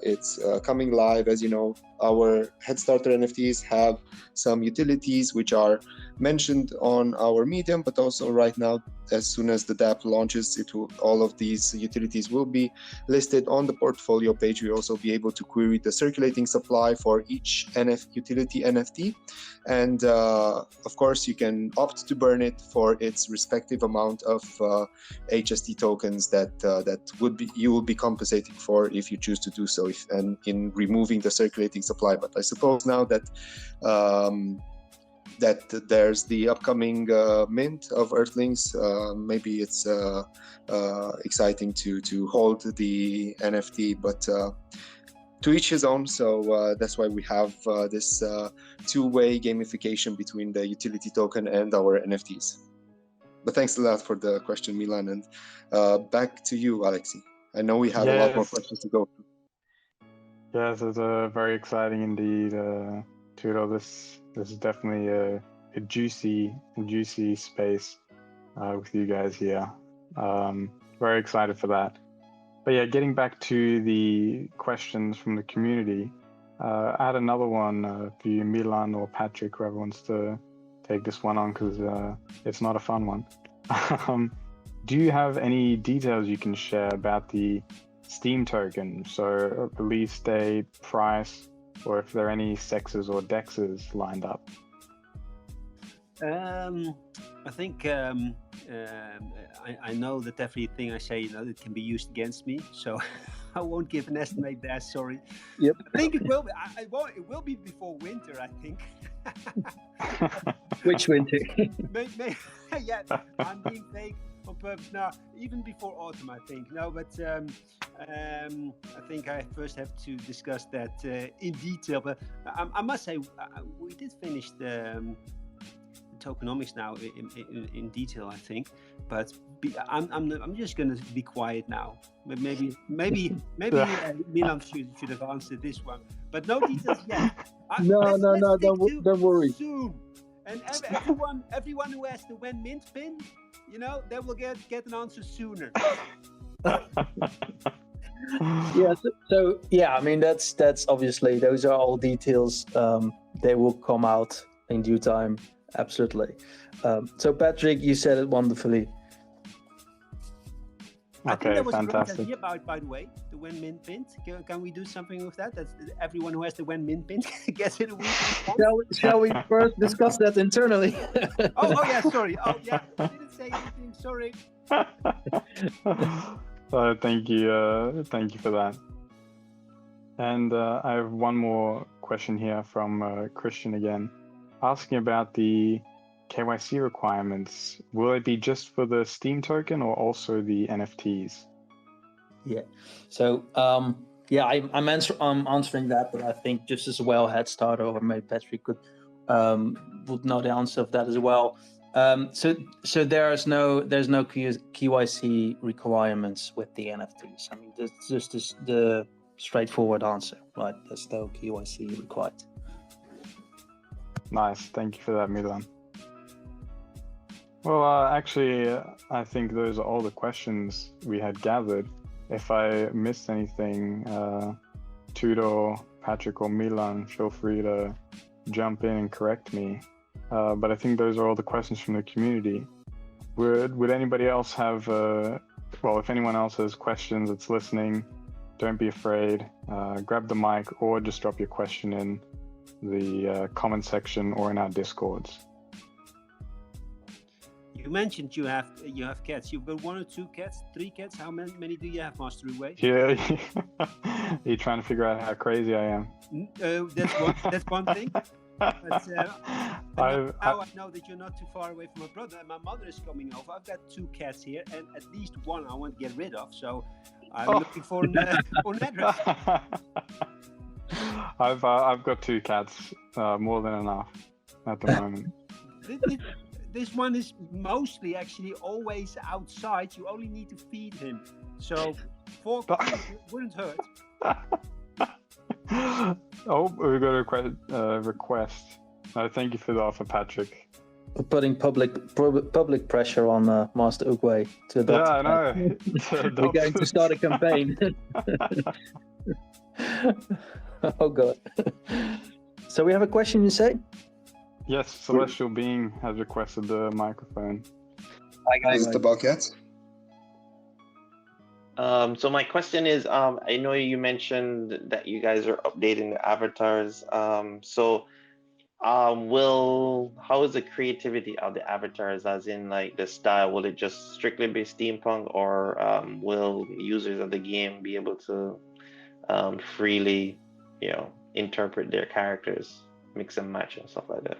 it's coming live. As you know, our HeadStarter NFTs have some utilities which are mentioned on our Medium, but also right now, as soon as the dApp launches, all of these utilities will be listed on the portfolio page. We'll also be able to query the circulating supply for each utility NFT, and of course, you can opt to burn it for its respective amount of HST tokens that you will be compensating for if you choose to do so, and in removing the circulating supply. But I suppose now that there's the upcoming mint of Earthlings, maybe it's exciting to hold the NFT, but to each his own. So that's why we have this two-way gamification between the utility token and our NFTs. But thanks a lot for the question, Milan, and back to you, Alexi. I know we have a lot more questions to go through. Yes, it's very exciting indeed, Tudor. This is definitely a juicy space with you guys here. Very excited for that. But yeah, getting back to the questions from the community, I had another one for you, Milan or Patrick, whoever wants to take this one on, because it's not a fun one. Do you have any details you can share about the Steam token? So release date, price, or if there are any sexes or dexes lined up? I think I know that everything I say, it can be used against me, so I won't give an estimate there. Sorry. Yep. I think it will be. It will be before winter, I think. Which winter? Yeah, I'm being fake on purpose. No, even before autumn, I think. No, but I think I first have to discuss that in detail. But I must say, we did finish the tokenomics now in detail, I think. But I'm just going to be quiet now. Maybe Milan should have answered this one, but no details yet. No, don't worry. Soon. And everyone who has the when mint pin, they will get an answer sooner. Yeah. So yeah, I mean that's obviously, those are all details. They will come out in due time. Absolutely. So Patrick, you said it wonderfully. I think Okay, there was fantastic. a great idea about, by the way, the when mint pin. Can we do something with that? That's everyone who has the when mint pin gets it a week. Shall we first discuss that internally? Oh yeah, sorry. Oh yeah, I didn't say anything. Sorry. Thank you for that. And I have one more question here from Christian again, asking about the KYC requirements. Will it be just for the Steam token or also the NFTs? Yeah. So I'm answering that, but I think just as well HeadStarter or maybe Patrick would know the answer of that as well. So there's no KYC requirements with the NFTs. I mean, that's just the straightforward answer, right? There's no KYC required. Nice, thank you for that, Milan. Well, actually, I think those are all the questions we had gathered. If I missed anything, Tudor, Patrick, or Milan, feel free to jump in and correct me. But I think those are all the questions from the community. Would anybody else have, if anyone else has questions that's listening, don't be afraid. Grab the mic or just drop your question in the comment section or in our Discords. You mentioned you have cats. You've got 1 or 2 cats, 3 cats. How many do you have, Master Oogway? Yeah, you're trying to figure out how crazy I am. That's one thing. But now I know that you're not too far away from my brother, and my mother is coming over. I've got 2 cats here, and at least one I want to get rid of. So I'm looking for an address. I've got 2 cats, more than enough at the moment. This one is mostly actually always outside. You only need to feed him. So 4 cats wouldn't hurt. Oh, we got a request. Thank you for the offer, Patrick. putting public pressure on Master Oogway to adopt. Yeah, I know. We're going to start a campaign. Oh God. So we have a question, you say? Yes, Celestial Being has requested the microphone. Hi guys. Is it the bucket? So my question is, I know you mentioned that you guys are updating the avatars. How is the creativity of the avatars, as in like the style? Will it just strictly be steampunk, or will users of the game be able to freely, interpret their characters, mix and match and stuff like that?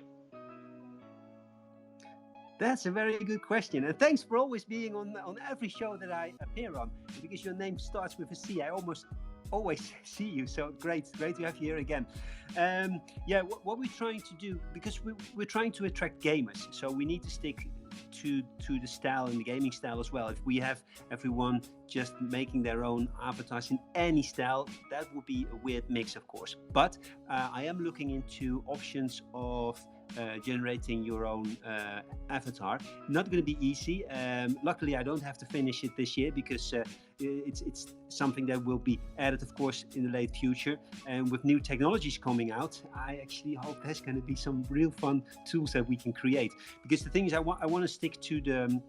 That's a very good question, and thanks for always being on every show that I appear on. Because your name starts with a C, I almost always see you. So great to have you here again. What we're trying to do, because we're trying to attract gamers, so we need to stick to the style and the gaming style as well. If we have everyone just making their own avatars in any style, that would be a weird mix, of course. But I am looking into options of generating your own avatar. Not going to be easy. Luckily, I don't have to finish it this year, because it's something that will be added, of course, in the late future. And with new technologies coming out, I actually hope there's going to be some real fun tools that we can create. Because the thing is, I want to stick to the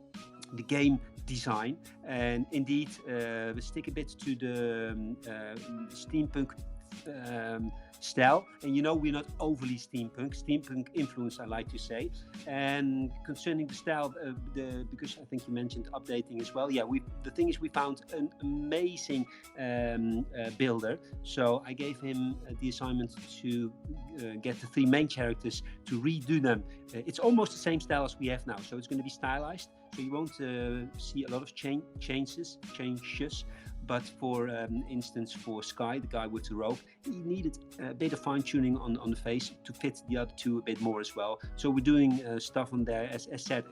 game design, and indeed stick a bit to the steampunk style. And we're not overly steampunk influence, I like to say. And concerning the style, because I think you mentioned updating as well. The thing is, we found an amazing builder, so I gave him the assignment to get the 3 main characters to redo them. It's almost the same style as we have now, so it's going to be stylized, so you won't see a lot of changes. But for instance, for Sky, the guy with the rope, he needed a bit of fine-tuning on the face to fit the other 2 a bit more as well. So we're doing stuff on there. As said,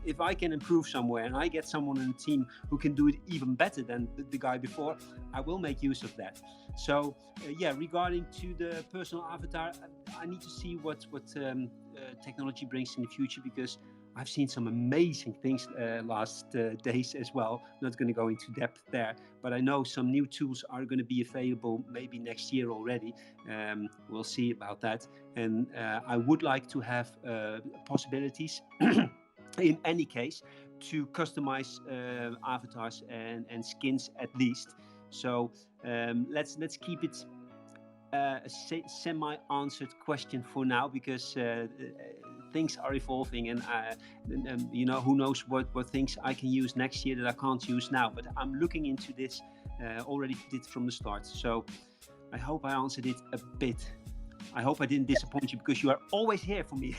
if I can improve somewhere and I get someone in the team who can do it even better than the guy before, I will make use of that. So regarding to the personal avatar, I need to see what technology brings in the future, because I've seen some amazing things last days as well. Not going to go into depth there, but I know some new tools are going to be available maybe next year already. We'll see about that. And I would like to have possibilities in any case to customize avatars and skins at least. So let's keep it a semi-answered question for now, because things are evolving, and who knows what things I can use next year that I can't use now. But I'm looking into this already did from the start. So I hope I answered it a bit. I hope I didn't disappoint you, because you are always here for me.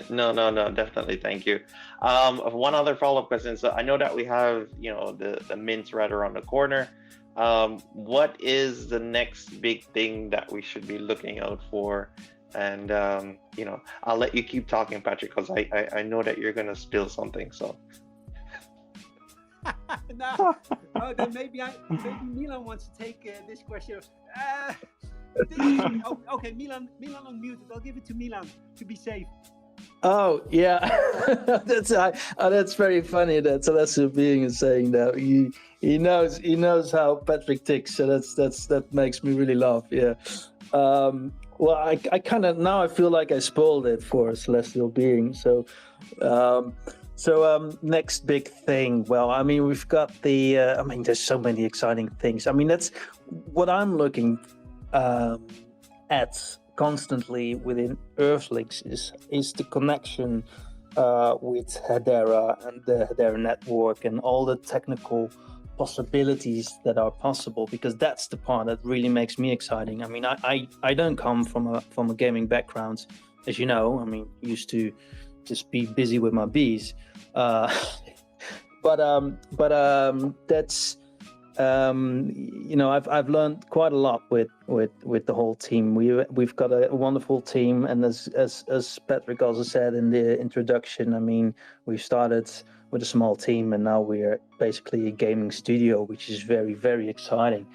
No, definitely. Thank you. One other follow-up question. So I know that we have, the mint right around the corner. What is the next big thing that we should be looking out for? And I'll let you keep talking, Patrick, because I know that you're gonna spill something. So no, then maybe Milan wants to take this question. Okay, Milan unmuted. I'll give it to Milan to be safe. Oh yeah, that's very funny that Celestial Being is saying that. He knows how Patrick ticks, so that makes me really laugh. Yeah. Well, I kind of now I feel like I spoiled it for Celestial Being. So next big thing. Well, I mean, we've got the. There's so many exciting things. I mean, that's what I'm looking at constantly within Earthlings is the connection with Hedera and the Hedera network and all the technical possibilities that are possible, because that's the part that really makes me exciting. I mean, I don't come from a gaming background, as you know. I mean, used to just be busy with my bees, but that's I've learned quite a lot with the whole team. We've got a wonderful team, and as Patrick also said in the introduction, I mean, we started with a small team, and now we're basically a gaming studio, which is very, very exciting.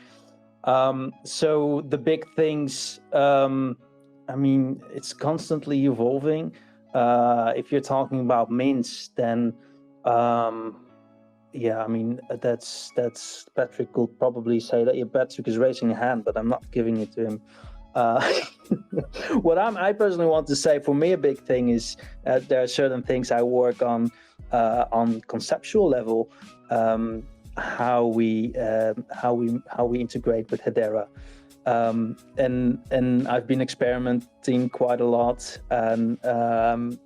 So the big things, it's constantly evolving. If you're talking about mints, then yeah, I mean that's Patrick will probably say that. Yeah, Patrick is raising a hand, but I'm not giving it to him. What I personally want to say, for me, a big thing is there are certain things I work on conceptual level, how we integrate with Hedera, and I've been experimenting quite a lot, and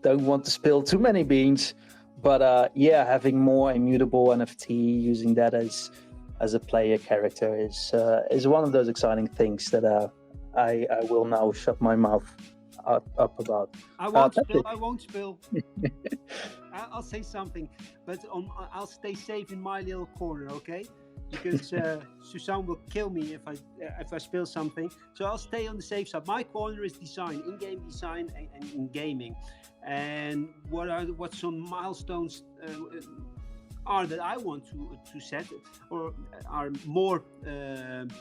don't want to spill too many beans, but yeah, having more immutable NFT, using that as a player character is one of those exciting things that I will now shut my mouth up about. I won't spill. I'll say something, but I'll stay safe in my little corner, okay? Because Suzanne will kill me if I spill something. So I'll stay on the safe side. My corner is design, in-game design, and in gaming. And what some milestones are that I want to set, or are more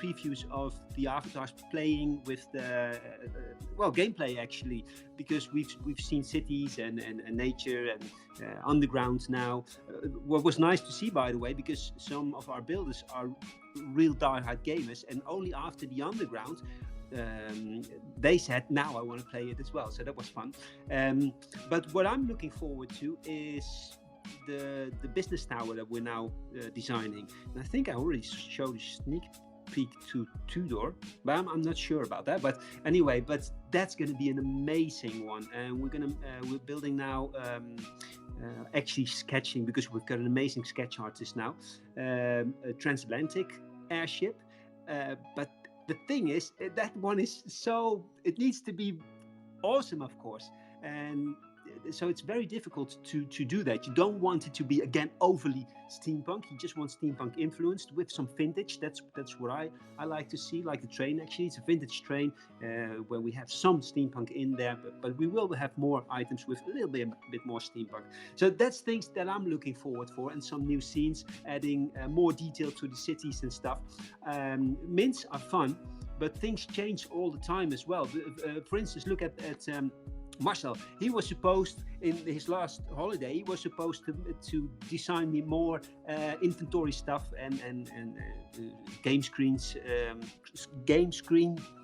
previews of the avatars playing with the gameplay, actually, because we've seen cities and nature and underground now. What was nice to see, by the way, because some of our builders are real diehard gamers, and only after the underground they said, now I want to play it as well. So that was fun. But what I'm looking forward to is the business tower that we're now designing. And I think I already showed a sneak peek to Tudor, but I'm not sure about that. But anyway, that's going to be an amazing one, and we're building now, actually sketching, because we've got an amazing sketch artist now, a transatlantic airship. But the thing is, that one is it needs to be awesome, of course, and so it's very difficult to do that. You don't want it to be, again, overly steampunk. You just want steampunk influenced with some vintage. That's what I like to see, like the train. Actually, it's a vintage train where we have some steampunk in there, but we will have more items with a little bit more steampunk. So that's things that I'm looking forward for, and some new scenes, adding more detail to the cities and stuff. Mints are fun, but things change all the time as well. For instance, look at Marcel. He was supposed, in his last holiday, he was supposed to design me more inventory stuff and game screen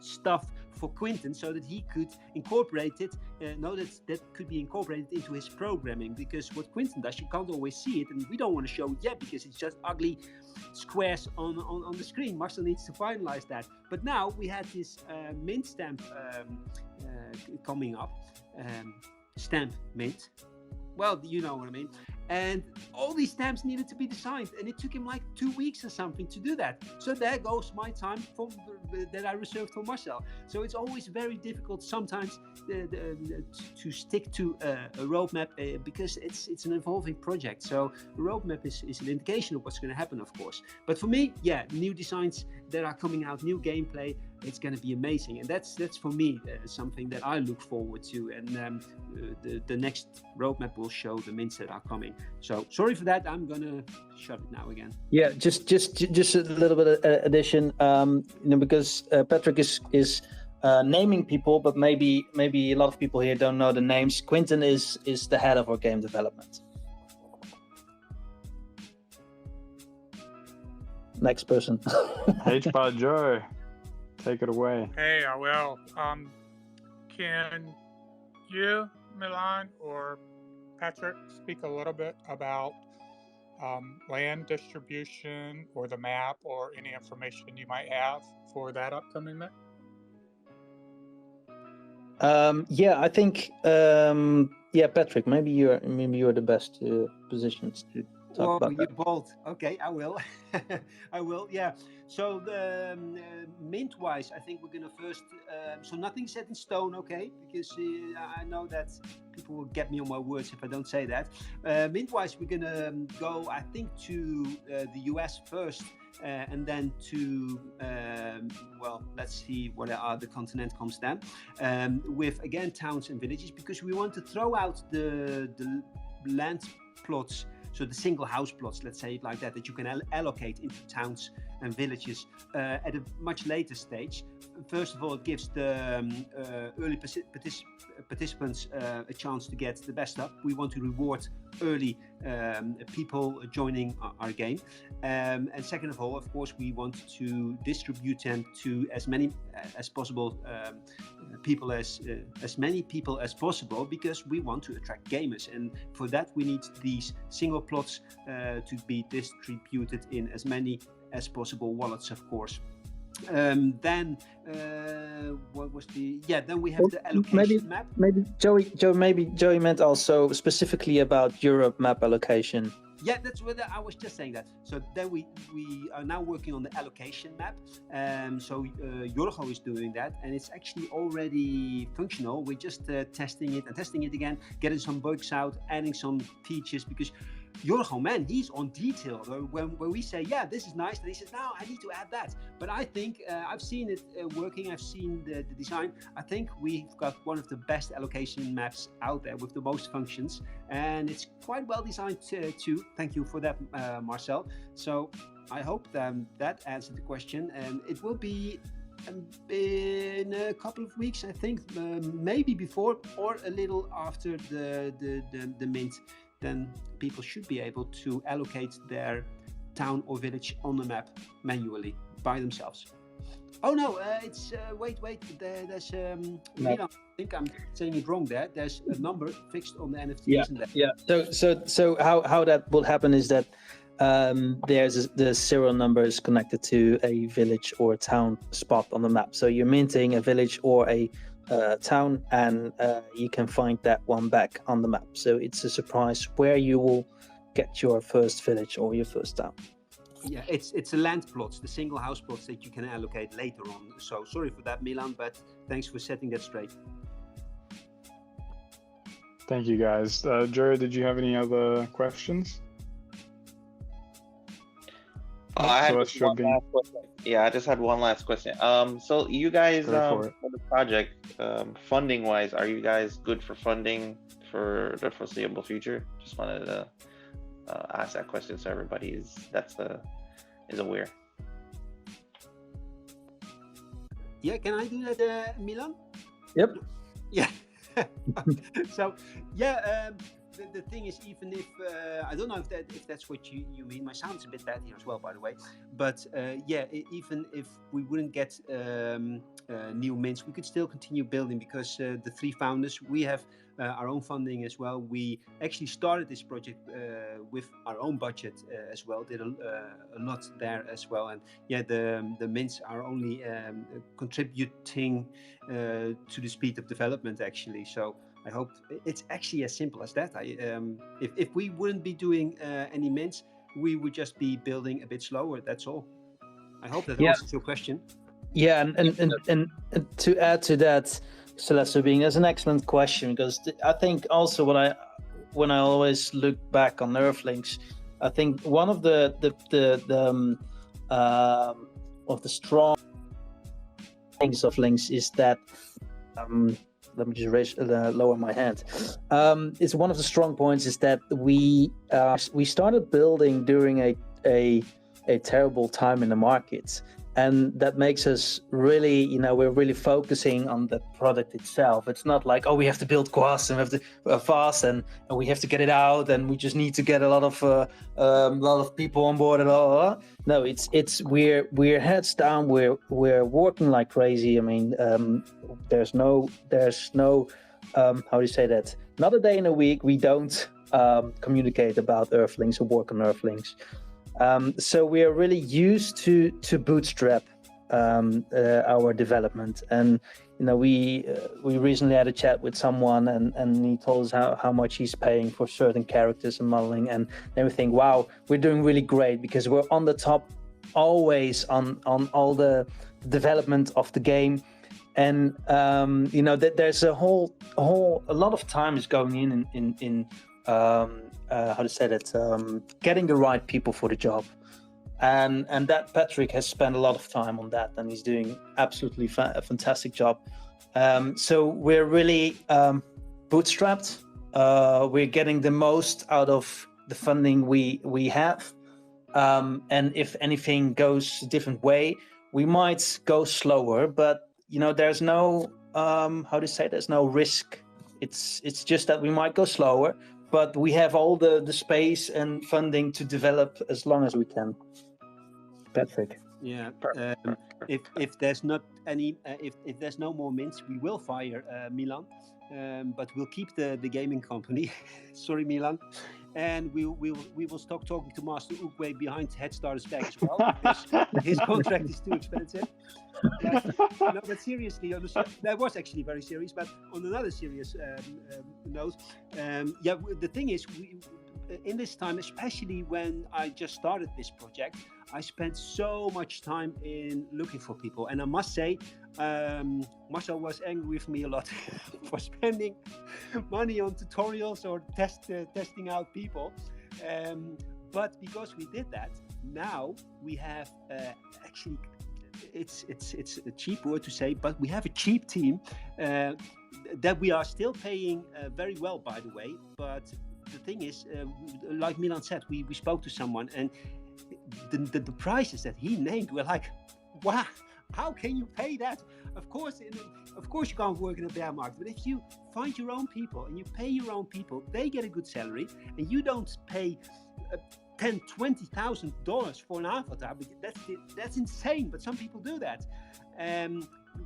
stuff for Quinten, so that he could incorporate it. That could be incorporated into his programming, because what Quinten does, you can't always see it, and we don't want to show it yet because it's just ugly squares on the screen. Marcel needs to finalize that. But now we had this mint stamp coming up. Stamp mint, well, you know what I mean, and all these stamps needed to be designed, and it took him like 2 weeks or something to do that. So there goes my time that I reserved for Marcel. So it's always very difficult sometimes to stick to a roadmap, because it's an evolving project. So a roadmap is an indication of what's going to happen, of course. But for me, yeah, new designs that are coming out, new gameplay, it's going to be amazing, and that's for me something that I look forward to. And the next roadmap will show the mints that are coming. So sorry for that. I'm gonna shut it now again. Yeah, just a little bit of addition, because Patrick is naming people, but maybe a lot of people here don't know the names. Quinten is the head of our game development. Next person. HeadStarter Joe, take it away. Hey, I will. Can you, Milan, or Patrick, speak a little bit about land distribution or the map, or any information you might have for that upcoming map? Yeah, I think Patrick, maybe you're the best positioned to talk about you're that. bold. Okay, I will. I will. Yeah. So the mint wise, I think we're gonna first. So nothing set in stone, okay? Because I know that people will get me on my words if I don't say that. Mint wise, we're gonna go, I think, to the US first, and then to let's see what the continent comes then, with again towns and villages, because we want to throw out the land plots. So the single house plots, let's say it like that, that you can allocate into towns and villages at a much later stage. First of all, it gives the early participants a chance to get the best up. We want to reward early people joining our game. And second of all, of course, we want to distribute them to as many as possible people as many people as possible, because we want to attract gamers, and for that we need these single plots to be distributed in as many as possible wallets, of course. Then what was then we have the allocation map. Maybe Joey meant also specifically about Europe map allocation. Yeah, that's what I was just saying that. So then we are now working on the allocation map. So Jorgo is doing that, and it's actually already functional. We're just testing it again, getting some bugs out, adding some features, because Jorgo, man, he's on detail. When we say, yeah, this is nice, and he says, no, I need to add that. But I think I've seen it working. I've seen the design. I think we've got one of the best allocation maps out there with the most functions, and it's quite well designed too. Thank you for that, Marcel. So I hope that answered the question, and it will be in a couple of weeks, I think, maybe before or a little after the mint. Then people should be able to allocate their town or village on the map manually by themselves. Oh no, it's wait. There's Milan, I think I'm saying it wrong there. There's a number fixed on the NFTs. So how that will happen is that there's the serial number is connected to a village or a town spot on the map. So you're minting a village or a town, and you can find that one back on the map. So it's a surprise where you will get your first village or your first town. Yeah, it's a land plots, the single house plots that you can allocate later on. So sorry for that, Milan, but thanks for setting that straight. Thank you, guys. Jared, did you have any other questions? I just had one last question. So you guys, for the project, funding wise, are you guys good for funding for the foreseeable future? Just wanted to ask that question so everybody is aware. Yeah, can I do that, Milan? Yep. Yeah. So yeah. The thing is, even if I don't know if that's what you mean. My sound's a bit bad here as well, by the way. But even if we wouldn't get new mints, we could still continue building, because the three founders, we have our own funding as well. We actually started this project with our own budget as well. Did a lot there as well, and the mints are only contributing to the speed of development actually. So I hope it's actually as simple as that. If we wouldn't be doing any mints, we would just be building a bit slower. That's all. I hope that answers your question. Yeah, and to add to that, Celeste, that's an excellent question, because I think also when I always look back on Earthlings, I think one of the strong things of Links is that. Let me just lower my hand. It's one of the strong points is that we started building during a terrible time in the market, and that makes us really, we're really focusing on the product itself. It's not like, we have to build fast and we have to fast and we have to get it out and we just need to get a lot of people on board and all. No, it's we're heads down. We're working like crazy. I mean, there's no how do you say that? Not a day in a week we don't communicate about Earthlings or work on Earthlings. So we are really used to bootstrap our development, and we recently had a chat with someone, and he told us how much he's paying for certain characters and modeling, and then we think, wow, we're doing really great because we're on the top always on all the development of the game, and that there's a lot of time is going in how to say that, getting the right people for the job, and that Patrick has spent a lot of time on that, and he's doing absolutely a fantastic job. So we're really bootstrapped. We're getting the most out of the funding we have, and if anything goes a different way, we might go slower. But there's no there's no risk. It's just that we might go slower, but we have all the space and funding to develop as long as we can. Patrick. Yeah. If there's not any, if there's no more mints, we will fire Milan, but we'll keep the gaming company. Sorry, Milan. And we will stop talking to Master Oogway behind HeadStarter's back as well, because his contract is too expensive. No, but seriously, that was actually very serious. But on another serious note, the thing is, in this time, especially when I just started this project, I spent so much time in looking for people. And I must say, Marcel was angry with me a lot for spending money on tutorials or testing out people. But because we did that, now we have actually, it's a cheap word to say, but we have a cheap team that we are still paying very well, by the way. But the thing is, like Milan said, we spoke to someone, and the prices that he named were like, wow, how can you pay that? Of course you can't work in a bear market, but if you find your own people and you pay your own people, they get a good salary, and you don't pay $10,000-$20,000 for an avatar. That's insane, but some people do that.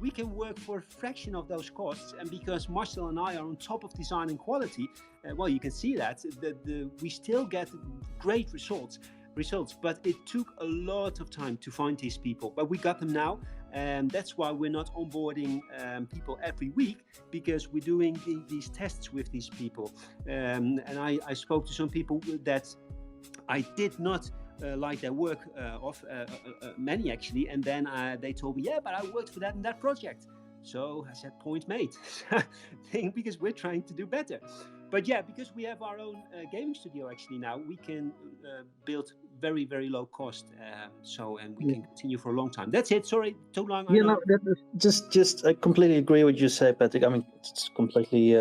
We can work for a fraction of those costs, and because Marcel and I are on top of design and quality, well, you can see that we still get great results. But it took a lot of time to find these people, but we got them now, and that's why we're not onboarding people every week, because we're doing these tests with these people. And I spoke to some people that I did not like their work many actually, and then they told me, yeah, but I worked for that and that project. So I said, point made. Because we're trying to do better. But yeah, because we have our own gaming studio actually now, we can build very, very low cost. And we can continue for a long time. That's it. Sorry, too long. Just I completely agree with you say, Patrick. I mean, it's completely,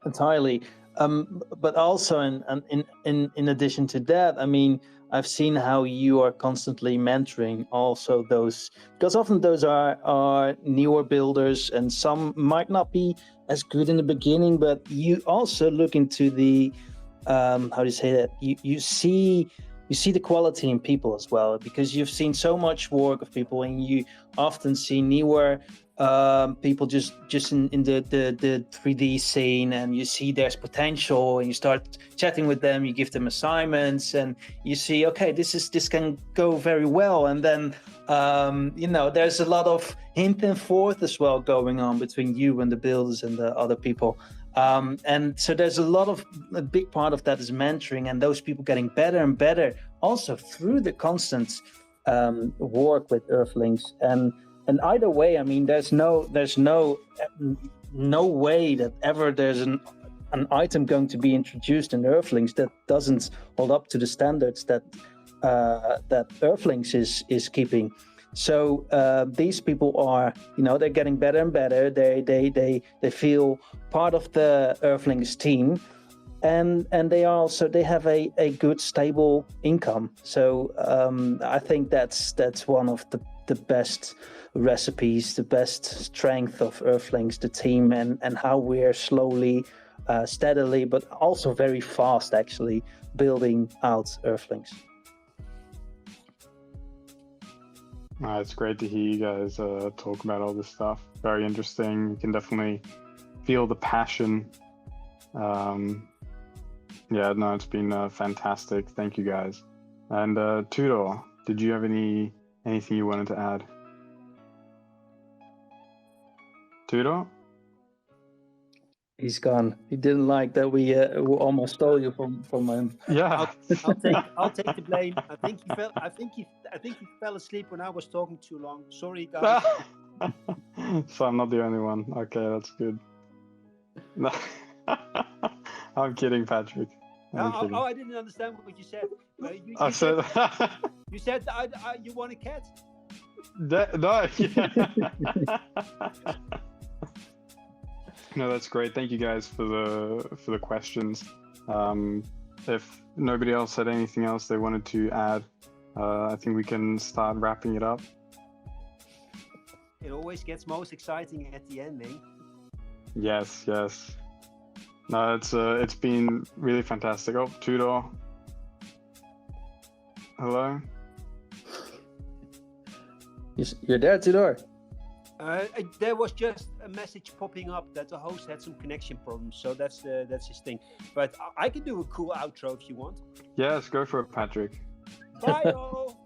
entirely. But also, in addition to that, I mean, I've seen how you are constantly mentoring also those, because often those are newer builders, and some might not be as good in the beginning, but you also look into the, you see the quality in people as well, because you've seen so much work of people, and you often see newer people just in the 3D scene, and you see there's potential, and you start chatting with them, you give them assignments, and you see, okay, this can go very well, and then there's a lot of hint and forth as well going on between you and the builders and the other people, and so there's a big part of that is mentoring, and those people getting better and better also through the constant work with Earthlings. And either way, I mean, there's no way that ever there's an item going to be introduced in Earthlings that doesn't hold up to the standards that Earthlings is keeping. So these people are, they're getting better and better. They feel part of the Earthlings team, and they have a good stable income. So I think that's one of the best recipes, the best strength of Earthlings, the team, and how we're slowly, steadily, but also very fast actually building out Earthlings. It's great to hear you guys talk about all this stuff. Very interesting. You can definitely feel the passion. It's been fantastic. Thank you guys. And Tudor, did you have anything you wanted to add? Tudor? He's gone. He didn't like that we almost stole you from him. Yeah. I'll take the blame. I think he fell asleep when I was talking too long. Sorry, guys. So I'm not the only one. Okay, that's good. No. I'm kidding, Patrick. I didn't understand what you said. You said you want a cat. No. Yeah. No, that's great. Thank you guys for the questions. if nobody else had anything else they wanted to add, I think we can start wrapping it up. It always gets most exciting at the ending. Yes. No, it's been really fantastic. Oh, Tudor. Hello. You're there, Tudor. There was just a message popping up that the host had some connection problems, so that's his thing. But I can do a cool outro if you want. Yes, go for it, Patrick. Bye, all.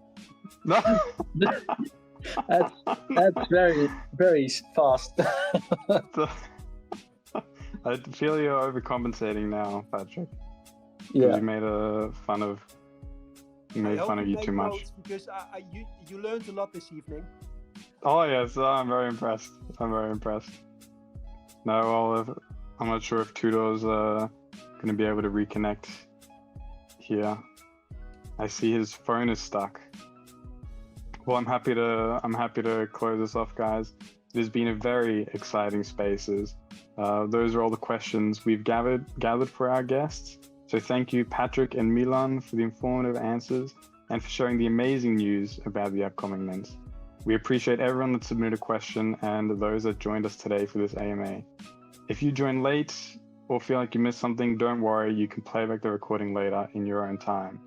No. That's very, very fast. I feel you're overcompensating now, Patrick. Yeah. You made fun of you too much. Because you learned a lot this evening. Oh yes, I'm very impressed. No, well, I'm not sure if Tudor's going to be able to reconnect here. I see his phone is stuck. Well, I'm happy to close this off, guys. It has been a very exciting Spaces. Those are all the questions we've gathered for our guests. So thank you, Patrick and Milan, for the informative answers and for sharing the amazing news about the upcoming mints. We appreciate everyone that submitted a question and those that joined us today for this AMA. If you joined late or feel like you missed something, don't worry, you can play back the recording later in your own time.